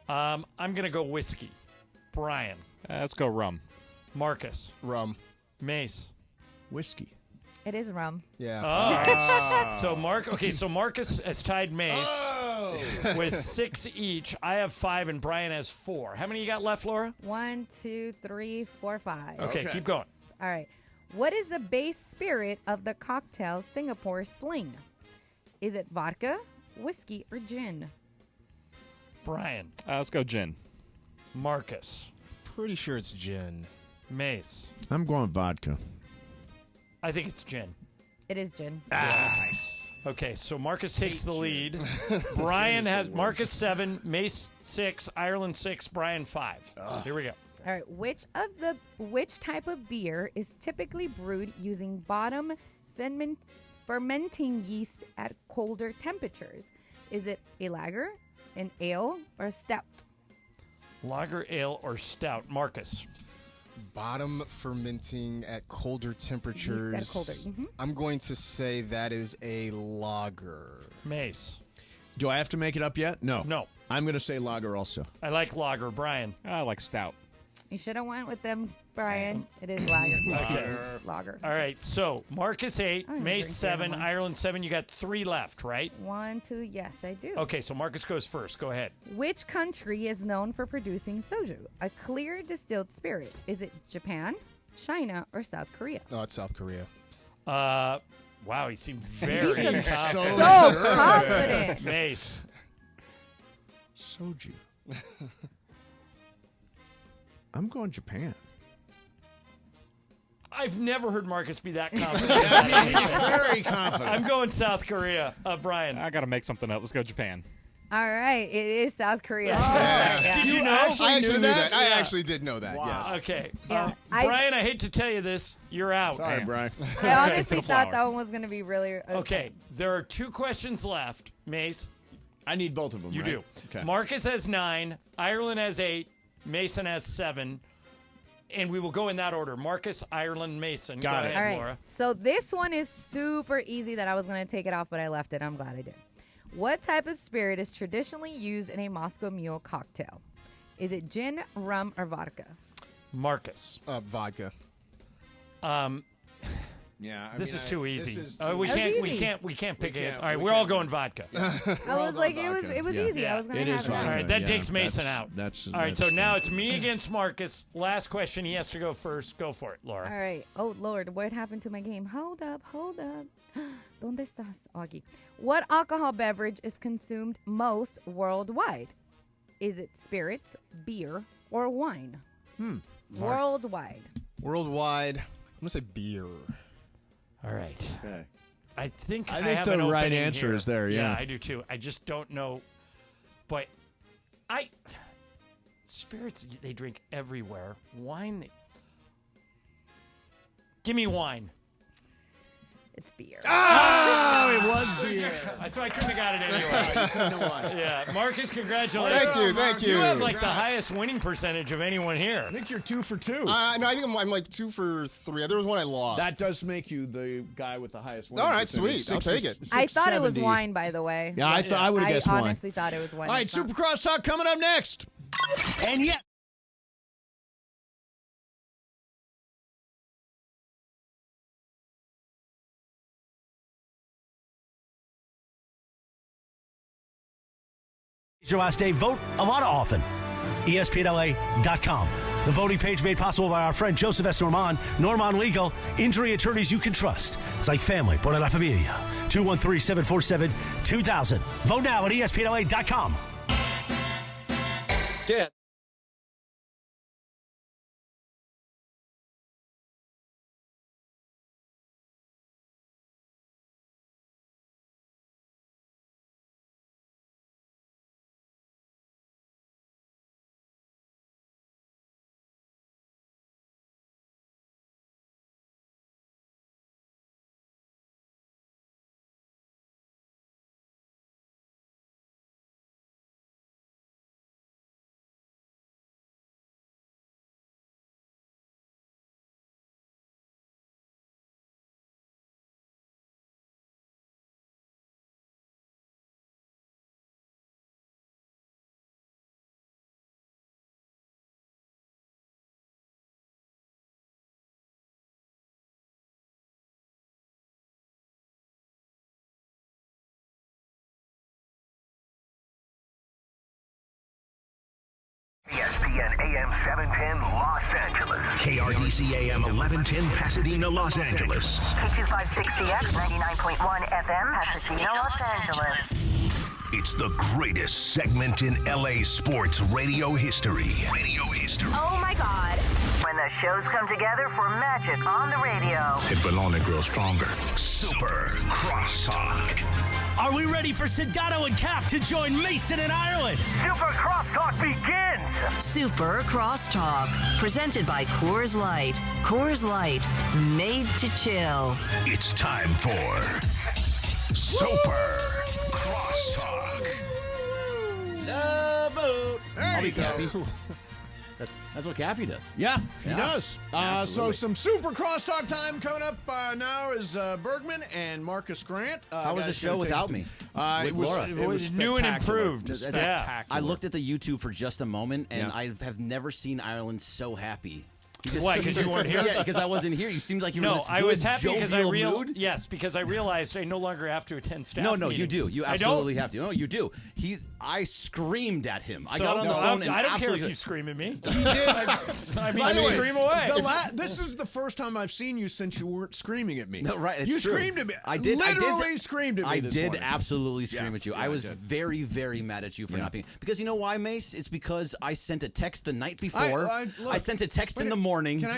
I'm going to go whiskey. Brian. Let's go rum. Marcus. Rum. Mace. Whiskey. It is rum. Yeah. Oh. So Marcus has tied Mace with 6 each. I have 5 and Brian has 4. How many you got left, Laura? 1, 2, 3, 4, 5. Okay, keep going. All right. What is the base spirit of the cocktail Singapore Sling? Is it vodka, whiskey, or gin? Brian. Let's go gin. Marcus. Pretty sure it's gin. Mace. I'm going vodka. I think it's gin. It is gin. Nice. Okay, so Marcus takes the lead. Brian has Marcus 7, Mace 6, Ireland 6, Brian 5. Here we go. All right. Which type of beer is typically brewed using bottom fermenting yeast at colder temperatures? Is it a lager, an ale, or a stout? Lager, ale, or stout? Marcus. Bottom fermenting at colder temperatures. Yeast at colder. Mm-hmm. I'm going to say that is a lager. Mace. Do I have to make it up yet? No. No. I'm going to say lager also. I like lager. Brian. I like stout. You should have went with them, Brian. It is lager. Okay. Lager. All right, so Marcus 8, I don't Mace drink 7, anymore. Ireland 7. You got 3 left, right? 1, 2. Yes, I do. Okay, so Marcus goes first. Go ahead. Which country is known for producing soju, a clear distilled spirit? Is it Japan, China, or South Korea? Oh, it's South Korea. Wow, he seemed very He's confident. so confident. Mace. Soju. I'm going Japan. I've never heard Marcus be that confident. I mean, he's very confident. I'm going South Korea. Brian. I got to make something up. Let's go Japan. All right, it is South Korea. Yeah. Did you know? I actually knew that. I Yeah. actually did know that. Wow. Yes. Okay. Yeah, Brian, I hate to tell you this. You're out. Sorry, Damn. Brian. I honestly the thought flower. that one was going to be really Okay, there are 2 questions left. Mace, I need both of them. you right? do. Okay. Marcus has 9, Ireland has 8, Mason has 7, and we will go in that order. Marcus, Ireland, Mason. Got go it. ahead, All right, Laura. so this one is super easy that I was going to take it off, but I left it. I'm glad I did. What type of spirit is traditionally used in a Moscow Mule cocktail? Is it gin, rum, or vodka? Marcus. Vodka. Yeah. I This mean, is too this easy. is we too- That's can't. We easy. can't. We can't pick it. can't- All right, we we're all can't. going vodka. I was like, it was easy. Yeah. I was going It to is have All that. right, that Yeah, takes Mason that's- out. that's- all right. So that's- now it's me against Marcus. Last question. He has to go first. Go for it, Laura. All right. Oh, Lord, what happened to my game? Hold up. ¿Dónde estás? Oh, aquí. What alcohol beverage is consumed most worldwide? Is it spirits, beer, or wine? Worldwide. Worldwide, I'm going to say beer. All right. Okay. I think I I think have the an right opening answer here. is there, yeah. I do too. I just don't know. But spirits they drink everywhere. Wine. Give me wine. It's beer. Oh, it was beer. So I couldn't have got it anyway. Yeah, Marcus, congratulations. Thank you. You have like the highest winning percentage of anyone here. I think you're 2 for 2. No, I think I'm like 2 for 3. There was one I lost. That does make you the guy with the highest win. All right, sweet. I'll take it. I thought it was 670. wine, by the way. Yeah, I would have guessed I wine. honestly thought it was wine. All right, Super Crosstalk coming up next. And yet, It's your last day. Vote Alana often. ESPNLA.com. The voting page made possible by our friend Joseph S. Norman. Norman Legal. Injury attorneys you can trust. It's like family. Por la familia. 213-747-2000. Vote now at ESPNLA.com. Dad. ESPN AM 710 Los Angeles. KRDC AM 1110 Pasadena, Los Angeles. K256CX 99.1 FM Pasadena, Los Angeles. It's the greatest segment in LA sports radio history. Oh my God. When the shows come together for magic on the radio. It will only grow stronger. Super Crosstalk. Are we ready for Sedano and Cap to join Mason in Ireland? Super Crosstalk begins. Super Crosstalk. Presented by Coors Light. Coors Light. Made to chill. It's time for Super Crosstalk. Love boat. There I'll be you go. Cappy. That's what Cappy does. Yeah, he Yeah. does. So Absolutely. some super crosstalk time coming up now is Bergman and Marcus Grant. How was the guys show gonna take without us me? to- With it was, Laura. It was New and spectacular. improved. Just Yeah. spectacular. I looked at the YouTube for just a moment, and Yeah. I have never seen Ireland so happy. Why, 'cause you weren't here? Yeah, because I wasn't here. You seemed like you were in No, this I good, was happy because I jovial mood. because I realized I no longer have to attend staff No, you meetings. do. You I don't? absolutely have to. No, you do. I screamed at him. I So, got on the no, phone and I don't care if absolutely- you scream at me. He did. I mean, By the way, scream away. This is the first time I've seen you since you weren't screaming at me. No, right. It's you true. screamed at me. I did. Literally screamed at me. I this did morning. absolutely scream at you. Yeah, I I was did. very, very mad at you for Yeah. not being. Because you know why, Mace? It's because I sent a text the night before. Look, I sent a text in wait, the morning. Can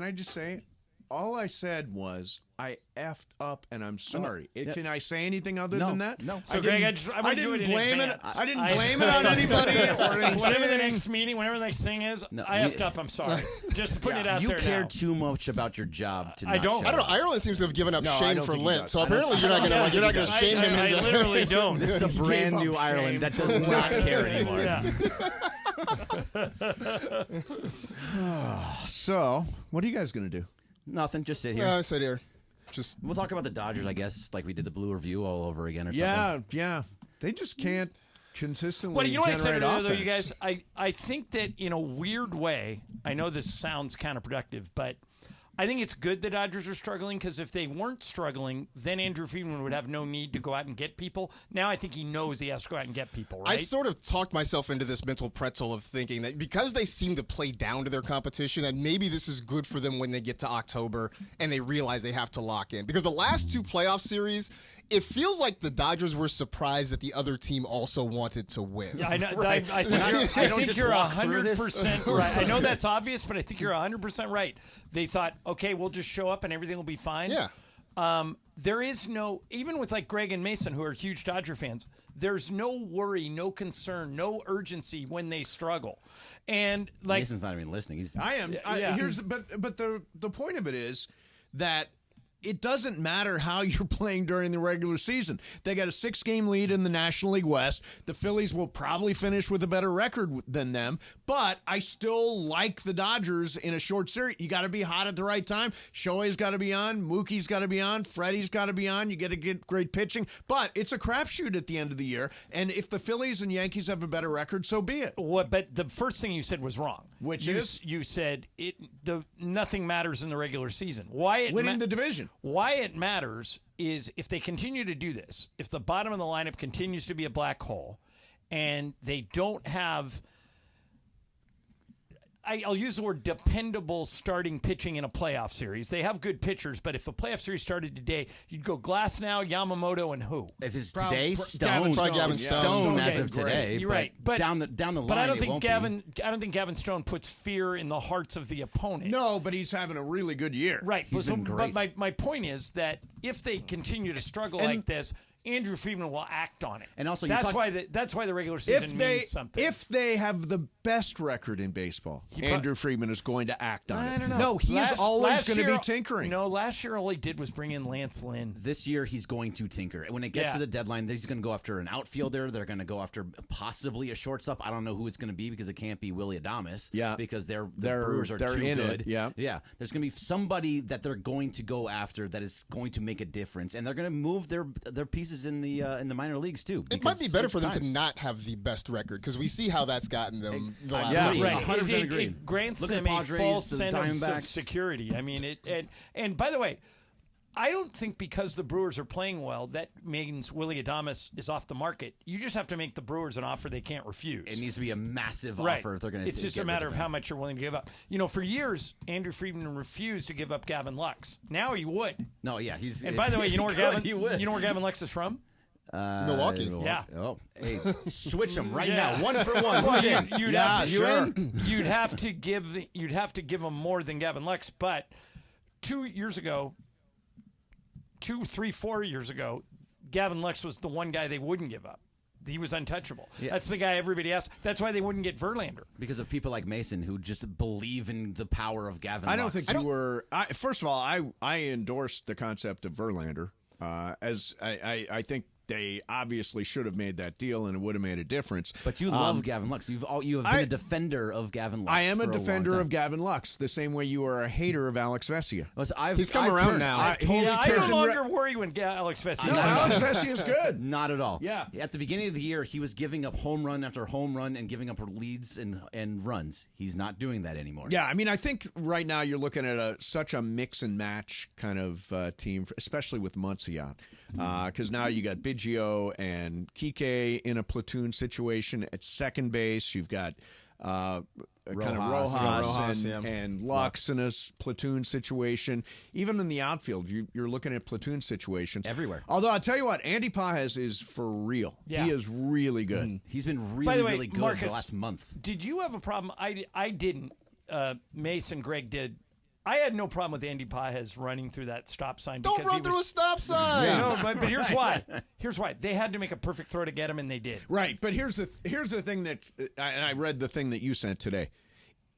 I just say, all I said was I effed up and I'm sorry. Yeah. Can I say anything other No, than that? no. So, Greg, I didn't blame it. advance. I didn't blame it on anybody or anything. Whatever the next meeting, whatever the next thing is, No, I you- effed up. I'm sorry. Just putting it out You there care now. too much about your job to I not don't. show I don't up. know. Ireland seems to have given up No, I shame don't for think he Lent, does. so I don't- apparently you're not going to shame him I into. literally don't. This is a brand new up Ireland shame that does not care anymore. Yeah. So, what are you guys going to do? Nothing. Just sit here. Yeah, I said here. Just We'll talk about the Dodgers, I guess, like we did the Blue Review all over again or Yeah, something. yeah. They just can't consistently Well, you know what I said generate earlier, though, offense. you guys? I think that in a weird way, I know this sounds counterproductive, but I think it's good the Dodgers are struggling because if they weren't struggling, then Andrew Friedman would have no need to go out and get people. Now I think he knows he has to go out and get people, I right? sort of talked myself into this mental pretzel of thinking that because they seem to play down to their competition, that maybe this is good for them when they get to October and they realize they have to lock in. Because the last two playoff series, it feels like the Dodgers were surprised that the other team also wanted to win. Yeah, I know. Right. I think just you're walk through this? 100% right. I know that's obvious, but I think you're 100% right. They thought, okay, we'll just show up and everything will be fine. Yeah. There is no, even with like Greg and Mason, who are huge Dodger fans, there's no worry, no concern, no urgency when they struggle. And like, Mason's not even listening. He's I am. Yeah. But the point of it is that it doesn't matter how you're playing during the regular season. They got a 6-game lead in the National League West. The Phillies will probably finish with a better record than them, but I still like the Dodgers in a short series. You got to be hot at the right time. Shohei's got to be on. Mookie's got to be on. Freddie's got to be on. You got to get great pitching, but it's a crapshoot at the end of the year. And if the Phillies and Yankees have a better record, so be it. but the first thing you said was wrong. Which you, is? you said nothing matters in the regular season. Why it Winning the division. Why it matters is if they continue to do this, if the bottom of the lineup continues to be a black hole, and they don't have. I'll use the word dependable starting pitching in a playoff series. They have good pitchers, but if a playoff series started today, you'd go Glasnow, Yamamoto, and who? If it's today, Stone. Gavin Stone Stone. as of today. You're right, but down the line, but I don't it think won't Gavin. I don't think Gavin Stone puts fear in the hearts of the opponent. No, but he's having a really good year. Right. He's been great. But my point is that if they continue to struggle like this, Andrew Friedman will act on it. And also, that's why the regular season means something. If they have the best record in baseball, Andrew Friedman is going to act on I it. don't know. No, he is always last going to year- be tinkering. No, last year all he did was bring in Lance Lynn. This year, he's going to tinker. When it gets to the deadline, he's going to go after an outfielder. They're going to go after possibly a shortstop. I don't know who it's going to be because it can't be Willie Adames. Yeah. Because the Brewers are they're too in good. it, yeah. Yeah. There's going to be somebody that they're going to go after that is going to make a difference, and they're going to move their pieces in the minor leagues too. It might be better it's for them time. to not have the best record because we see how that's gotten them the last Yeah, couple of right. years. 100% agree. It grants Look at them the a Padres, false the sense of Diamondbacks. security. I mean, and by the way, I don't think because the Brewers are playing well that means Willie Adames is off the market. You just have to make the Brewers an offer they can't refuse. It needs to be a massive Right. offer if they're going to. It's just a matter of how much you're willing to give up. You know, for years, Andrew Friedman refused to give up Gavin Lux. Now he would. No, yeah, he's. And by the way, you know where he would. Gavin Lux is from? Milwaukee. Yeah. Oh, hey, switch them right Yeah. now. 1 for 1. Well, Who's in? you'd Yeah, have to, sure. You'd have to give him more than Gavin Lux. But 2 years ago, 2, 3, 4 years ago, Gavin Lux was the one guy they wouldn't give up. He was untouchable. Yeah. That's the guy everybody asked. That's why they wouldn't get Verlander. Because of people like Mason who just believe in the power of Gavin I don't Lux. think you were. First of all, I endorsed the concept of Verlander. As I think they obviously should have made that deal, and it would have made a difference. But you love Gavin Lux. You have been a defender of Gavin Lux. I am a for defender long time. of Gavin Lux, the same way you are a hater of Alex Vesia. He's come around now. I no longer worry when Alex Vesia. No, Alex Vesia is good. Not at all. Yeah. At the beginning of the year, he was giving up home run after home run and giving up leads and runs. He's not doing that anymore. Yeah, I mean, I think right now you're looking at such a mix and match kind of team, especially with Muncy on. Because now you got Biggio and Kike in a platoon situation at second base. You've got kind of Rojas and Lux in a platoon situation. Even in the outfield, you're looking at platoon situations everywhere. Although I'll tell you what, Andy Pages is for real. Yeah. He is really good. He's been By the way, really good Marcus, the last month. Did you have a problem? I didn't. Mason, Greg did. I had no problem with Andy Pages running through that stop sign. Don't run through a stop sign. No, but here's why. Here's why. They had to make a perfect throw to get him, and they did. Right, but here's the thing that and I read the thing that you sent today.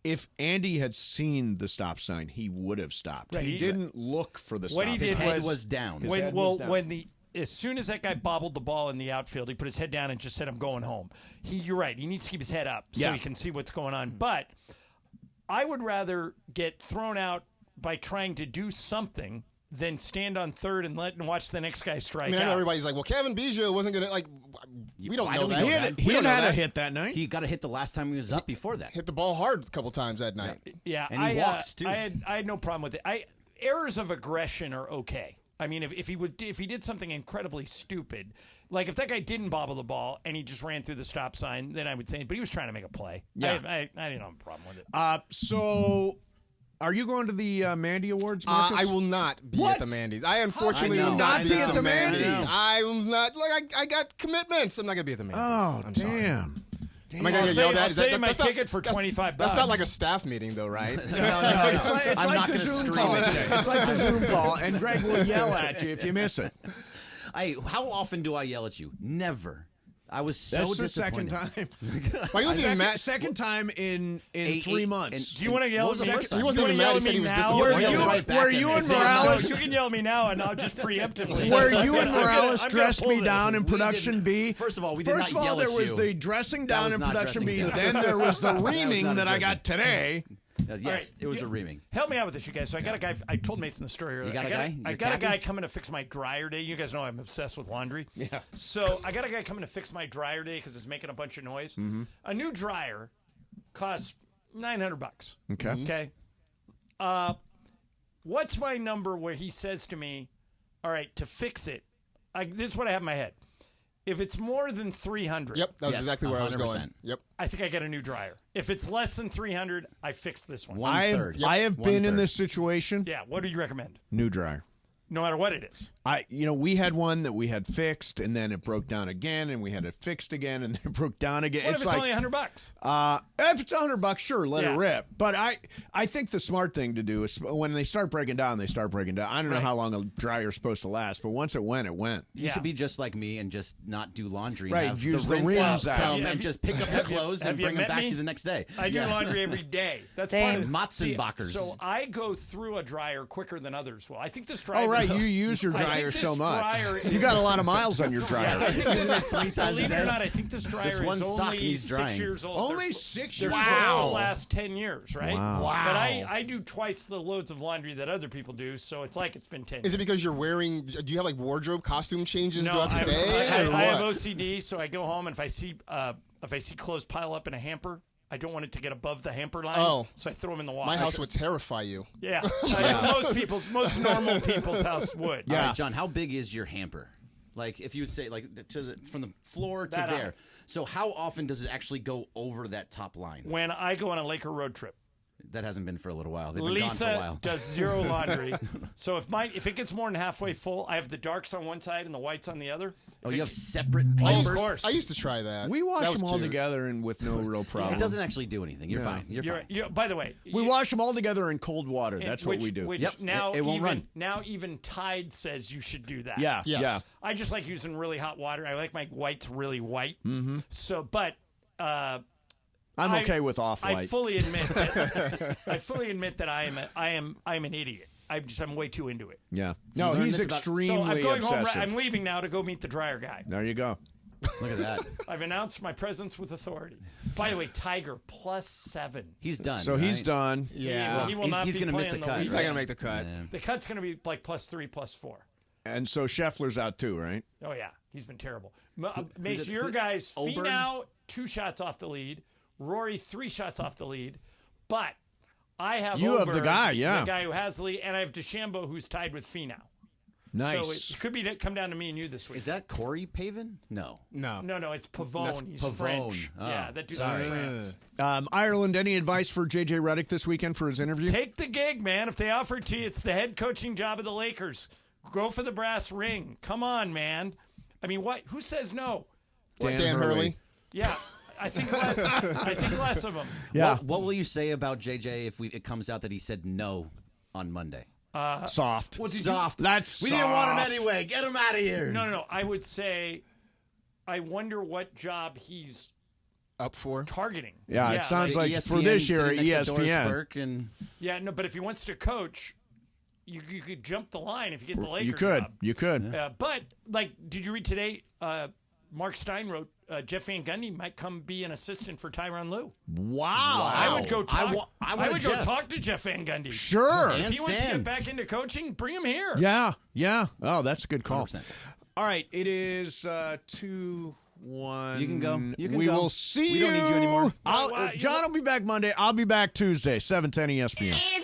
If Andy had seen the stop sign, he would have stopped. Right, he didn't look for the stop What sign. he did His head was down. As soon as that guy bobbled the ball in the outfield, he put his head down and just said, "I'm going home." You're right. He needs to keep his head up so he can see what's going on. But I would rather get thrown out by trying to do something than stand on third and watch the next guy strike I mean, I know out. everybody's like, well, Kevin Biggio wasn't going to, like, we don't know that. He had a hit that night. He got a hit the last time he was up before that. Hit the ball hard a couple times that night. Yeah, and he walks, too. I had no problem with it. Errors of aggression are okay. I mean, if he did something incredibly stupid, like if that guy didn't bobble the ball and he just ran through the stop sign, then I would say, but he was trying to make a play. Yeah. I didn't have a problem with it. So, are you going to the Mandy Awards, Marcus? I will not be at the Mandy's. I unfortunately will not be at the Mandy's. I will not. Like, I got commitments. I'm not going to be at the Mandy's. Oh, I'm damn. Am I going to get yelled at? I'll save my ticket for $25. That's not like a staff meeting, though, right? No. It's like the Zoom call. It's like the Zoom call, and Greg will yell at you if you miss it. How often do I yell at you? Never. I was so That's the disappointed. second time. But he wasn't even mad. Second time in 3 months. Do you want to yell at me? He wasn't even mad. He said he was disappointed. Were you and Morales? You can yell at me now, and I'll just preemptively. Were you and Morales I'm gonna dressed me pull down this. in production B? First of all, we did not yell at you. there was the dressing down was in not production dressing B. down. Then there was the That was reaming not that I dressing. got today. Yes, right. it was a reaming. Help me out with this, you guys. So I got a guy. I told Mason the story earlier. You got a guy? I Your got a captain? guy coming to fix my dryer today. You guys know I'm obsessed with laundry. Yeah. So I got a guy coming to fix my dryer today because it's making a bunch of noise. Mm-hmm. A new dryer costs $900. Okay. Okay. What's my number where he says to me, "All right, to fix it"? This is what I have in my head. If it's more than 300. Yep, that was exactly where I was going. 100%. Yep. I think I get a new dryer. If it's less than 300, I fix this one. I have been in this situation. Yeah, what do you recommend? New dryer. No matter what it is. We had one that we had fixed, and then it broke down again, and we had it fixed again, and then it broke down again. What if it's only $100? If it's $100, sure, let Yeah. it rip. But I think the smart thing to do is when they start breaking down, they start breaking down. I don't know how long a dryer's supposed to last, but once it went, it went. You should be just like me and just not do laundry. And Right, have use the rinse rims out. come and just pick up the clothes and have you bring them met back me? to you the next day. I do laundry every day. That's part of Matzenbachers. So I go through a dryer quicker than others will. I think this dryer. Oh, right, you use your I think dryer this so much. dryer You got a lot of miles on your dryer. Yeah, I think this, like 3 times a believe it day. or not, I think this dryer This one is sock only needs 6 drying. years old. Only They're 6 They're years supposed to old. last 10 years, right? Wow. But I do twice the loads of laundry that other people do, so it's like it's been 10 years. Is it because you're wearing? Do you have like wardrobe costume changes No, throughout the day? I or have what? OCD, so I go home and if I see clothes pile up in a hamper, I don't want it to get above the hamper line. Oh. So I throw them in the wash. My house would terrify you. Yeah. Most normal people's house would. All right, John, how big is your hamper? Like, if you would say, like, from the floor to That there. high. So how often does it actually go over that top line? When I go on a Laker road trip. That hasn't been for a little while. They've been gone for a Lisa while. does zero laundry. So if it gets more than halfway full, I have the darks on one side and the whites on the other. Oh, you have separate Oh, hampers? of course. I used to try that. We wash That was them all cute. together and with no real problem. It doesn't actually do anything. You're fine. You're fine. By the way, We wash them all together in cold water. That's what we do. Which Yep, now it won't even run. now even Tide says you should do that. Yeah, Yes. yeah. I just like using really hot water. I like my whites really white. Mm-hmm. So, but I'm okay with off-white. I fully admit that I am an idiot. I'm way too into it. Yeah. So No, you learned he's this about- So extremely I'm going home. obsessive. I'm leaving now to go meet the dryer guy. There you go. Look at that. I've announced my presence with authority. By the way, Tiger +7. He's done. So he's right? done. Yeah. He will not he's be gonna miss playing the cut. week. He's not gonna make the cut. The cut's going to be like +3, +4. And so Scheffler's out too, right? Oh yeah, he's been terrible. Makes your guys Oberyn? Finau 2 shots off the lead, Rory 3 shots off the lead, but I have You have the Oberyn, guy, yeah. the guy who has the lead, and I have DeChambeau who's tied with Finau. Nice. So it could come down to me and you this week. Is that Corey Pavin? No. No. No, it's Pavone. That's He's Pavone. French. Oh, Yeah, that dude's sorry. from France. Ireland, any advice for J.J. Redick this weekend for his interview? Take the gig, man. If they offer it to you, it's the head coaching job of the Lakers. Go for the brass ring. Come on, man. I mean, what? Who says no? Dan Hurley. Yeah, I think less of them. Yeah. What will you say about JJ if it comes out that he said no on Monday? Soft. Well, did you- Soft. That's We didn't want him soft. anyway. Get him out of here. No. I would say, I wonder what job he's Up for. targeting. Yeah, it sounds like ESPN for this year at sitting next to Doris ESPN. Burke and Yeah, no, but if he wants to coach, you could jump the line if you get the Lakers You could. job. You could. But like, did you read today? Mark Stein wrote Jeff Van Gundy might come be an assistant for Tyronn Lue. Wow. I would go talk. I I would go Jeff. talk to Jeff Van Gundy. Sure. If And he wants to Stan. get back into coaching, bring him here. Yeah. Yeah. Oh, that's a good call. 100%. All right. It is 2-1. You can go. You can we go. will see We don't need you anymore. John will be back Monday. I'll be back Tuesday, 7:10 ESPN.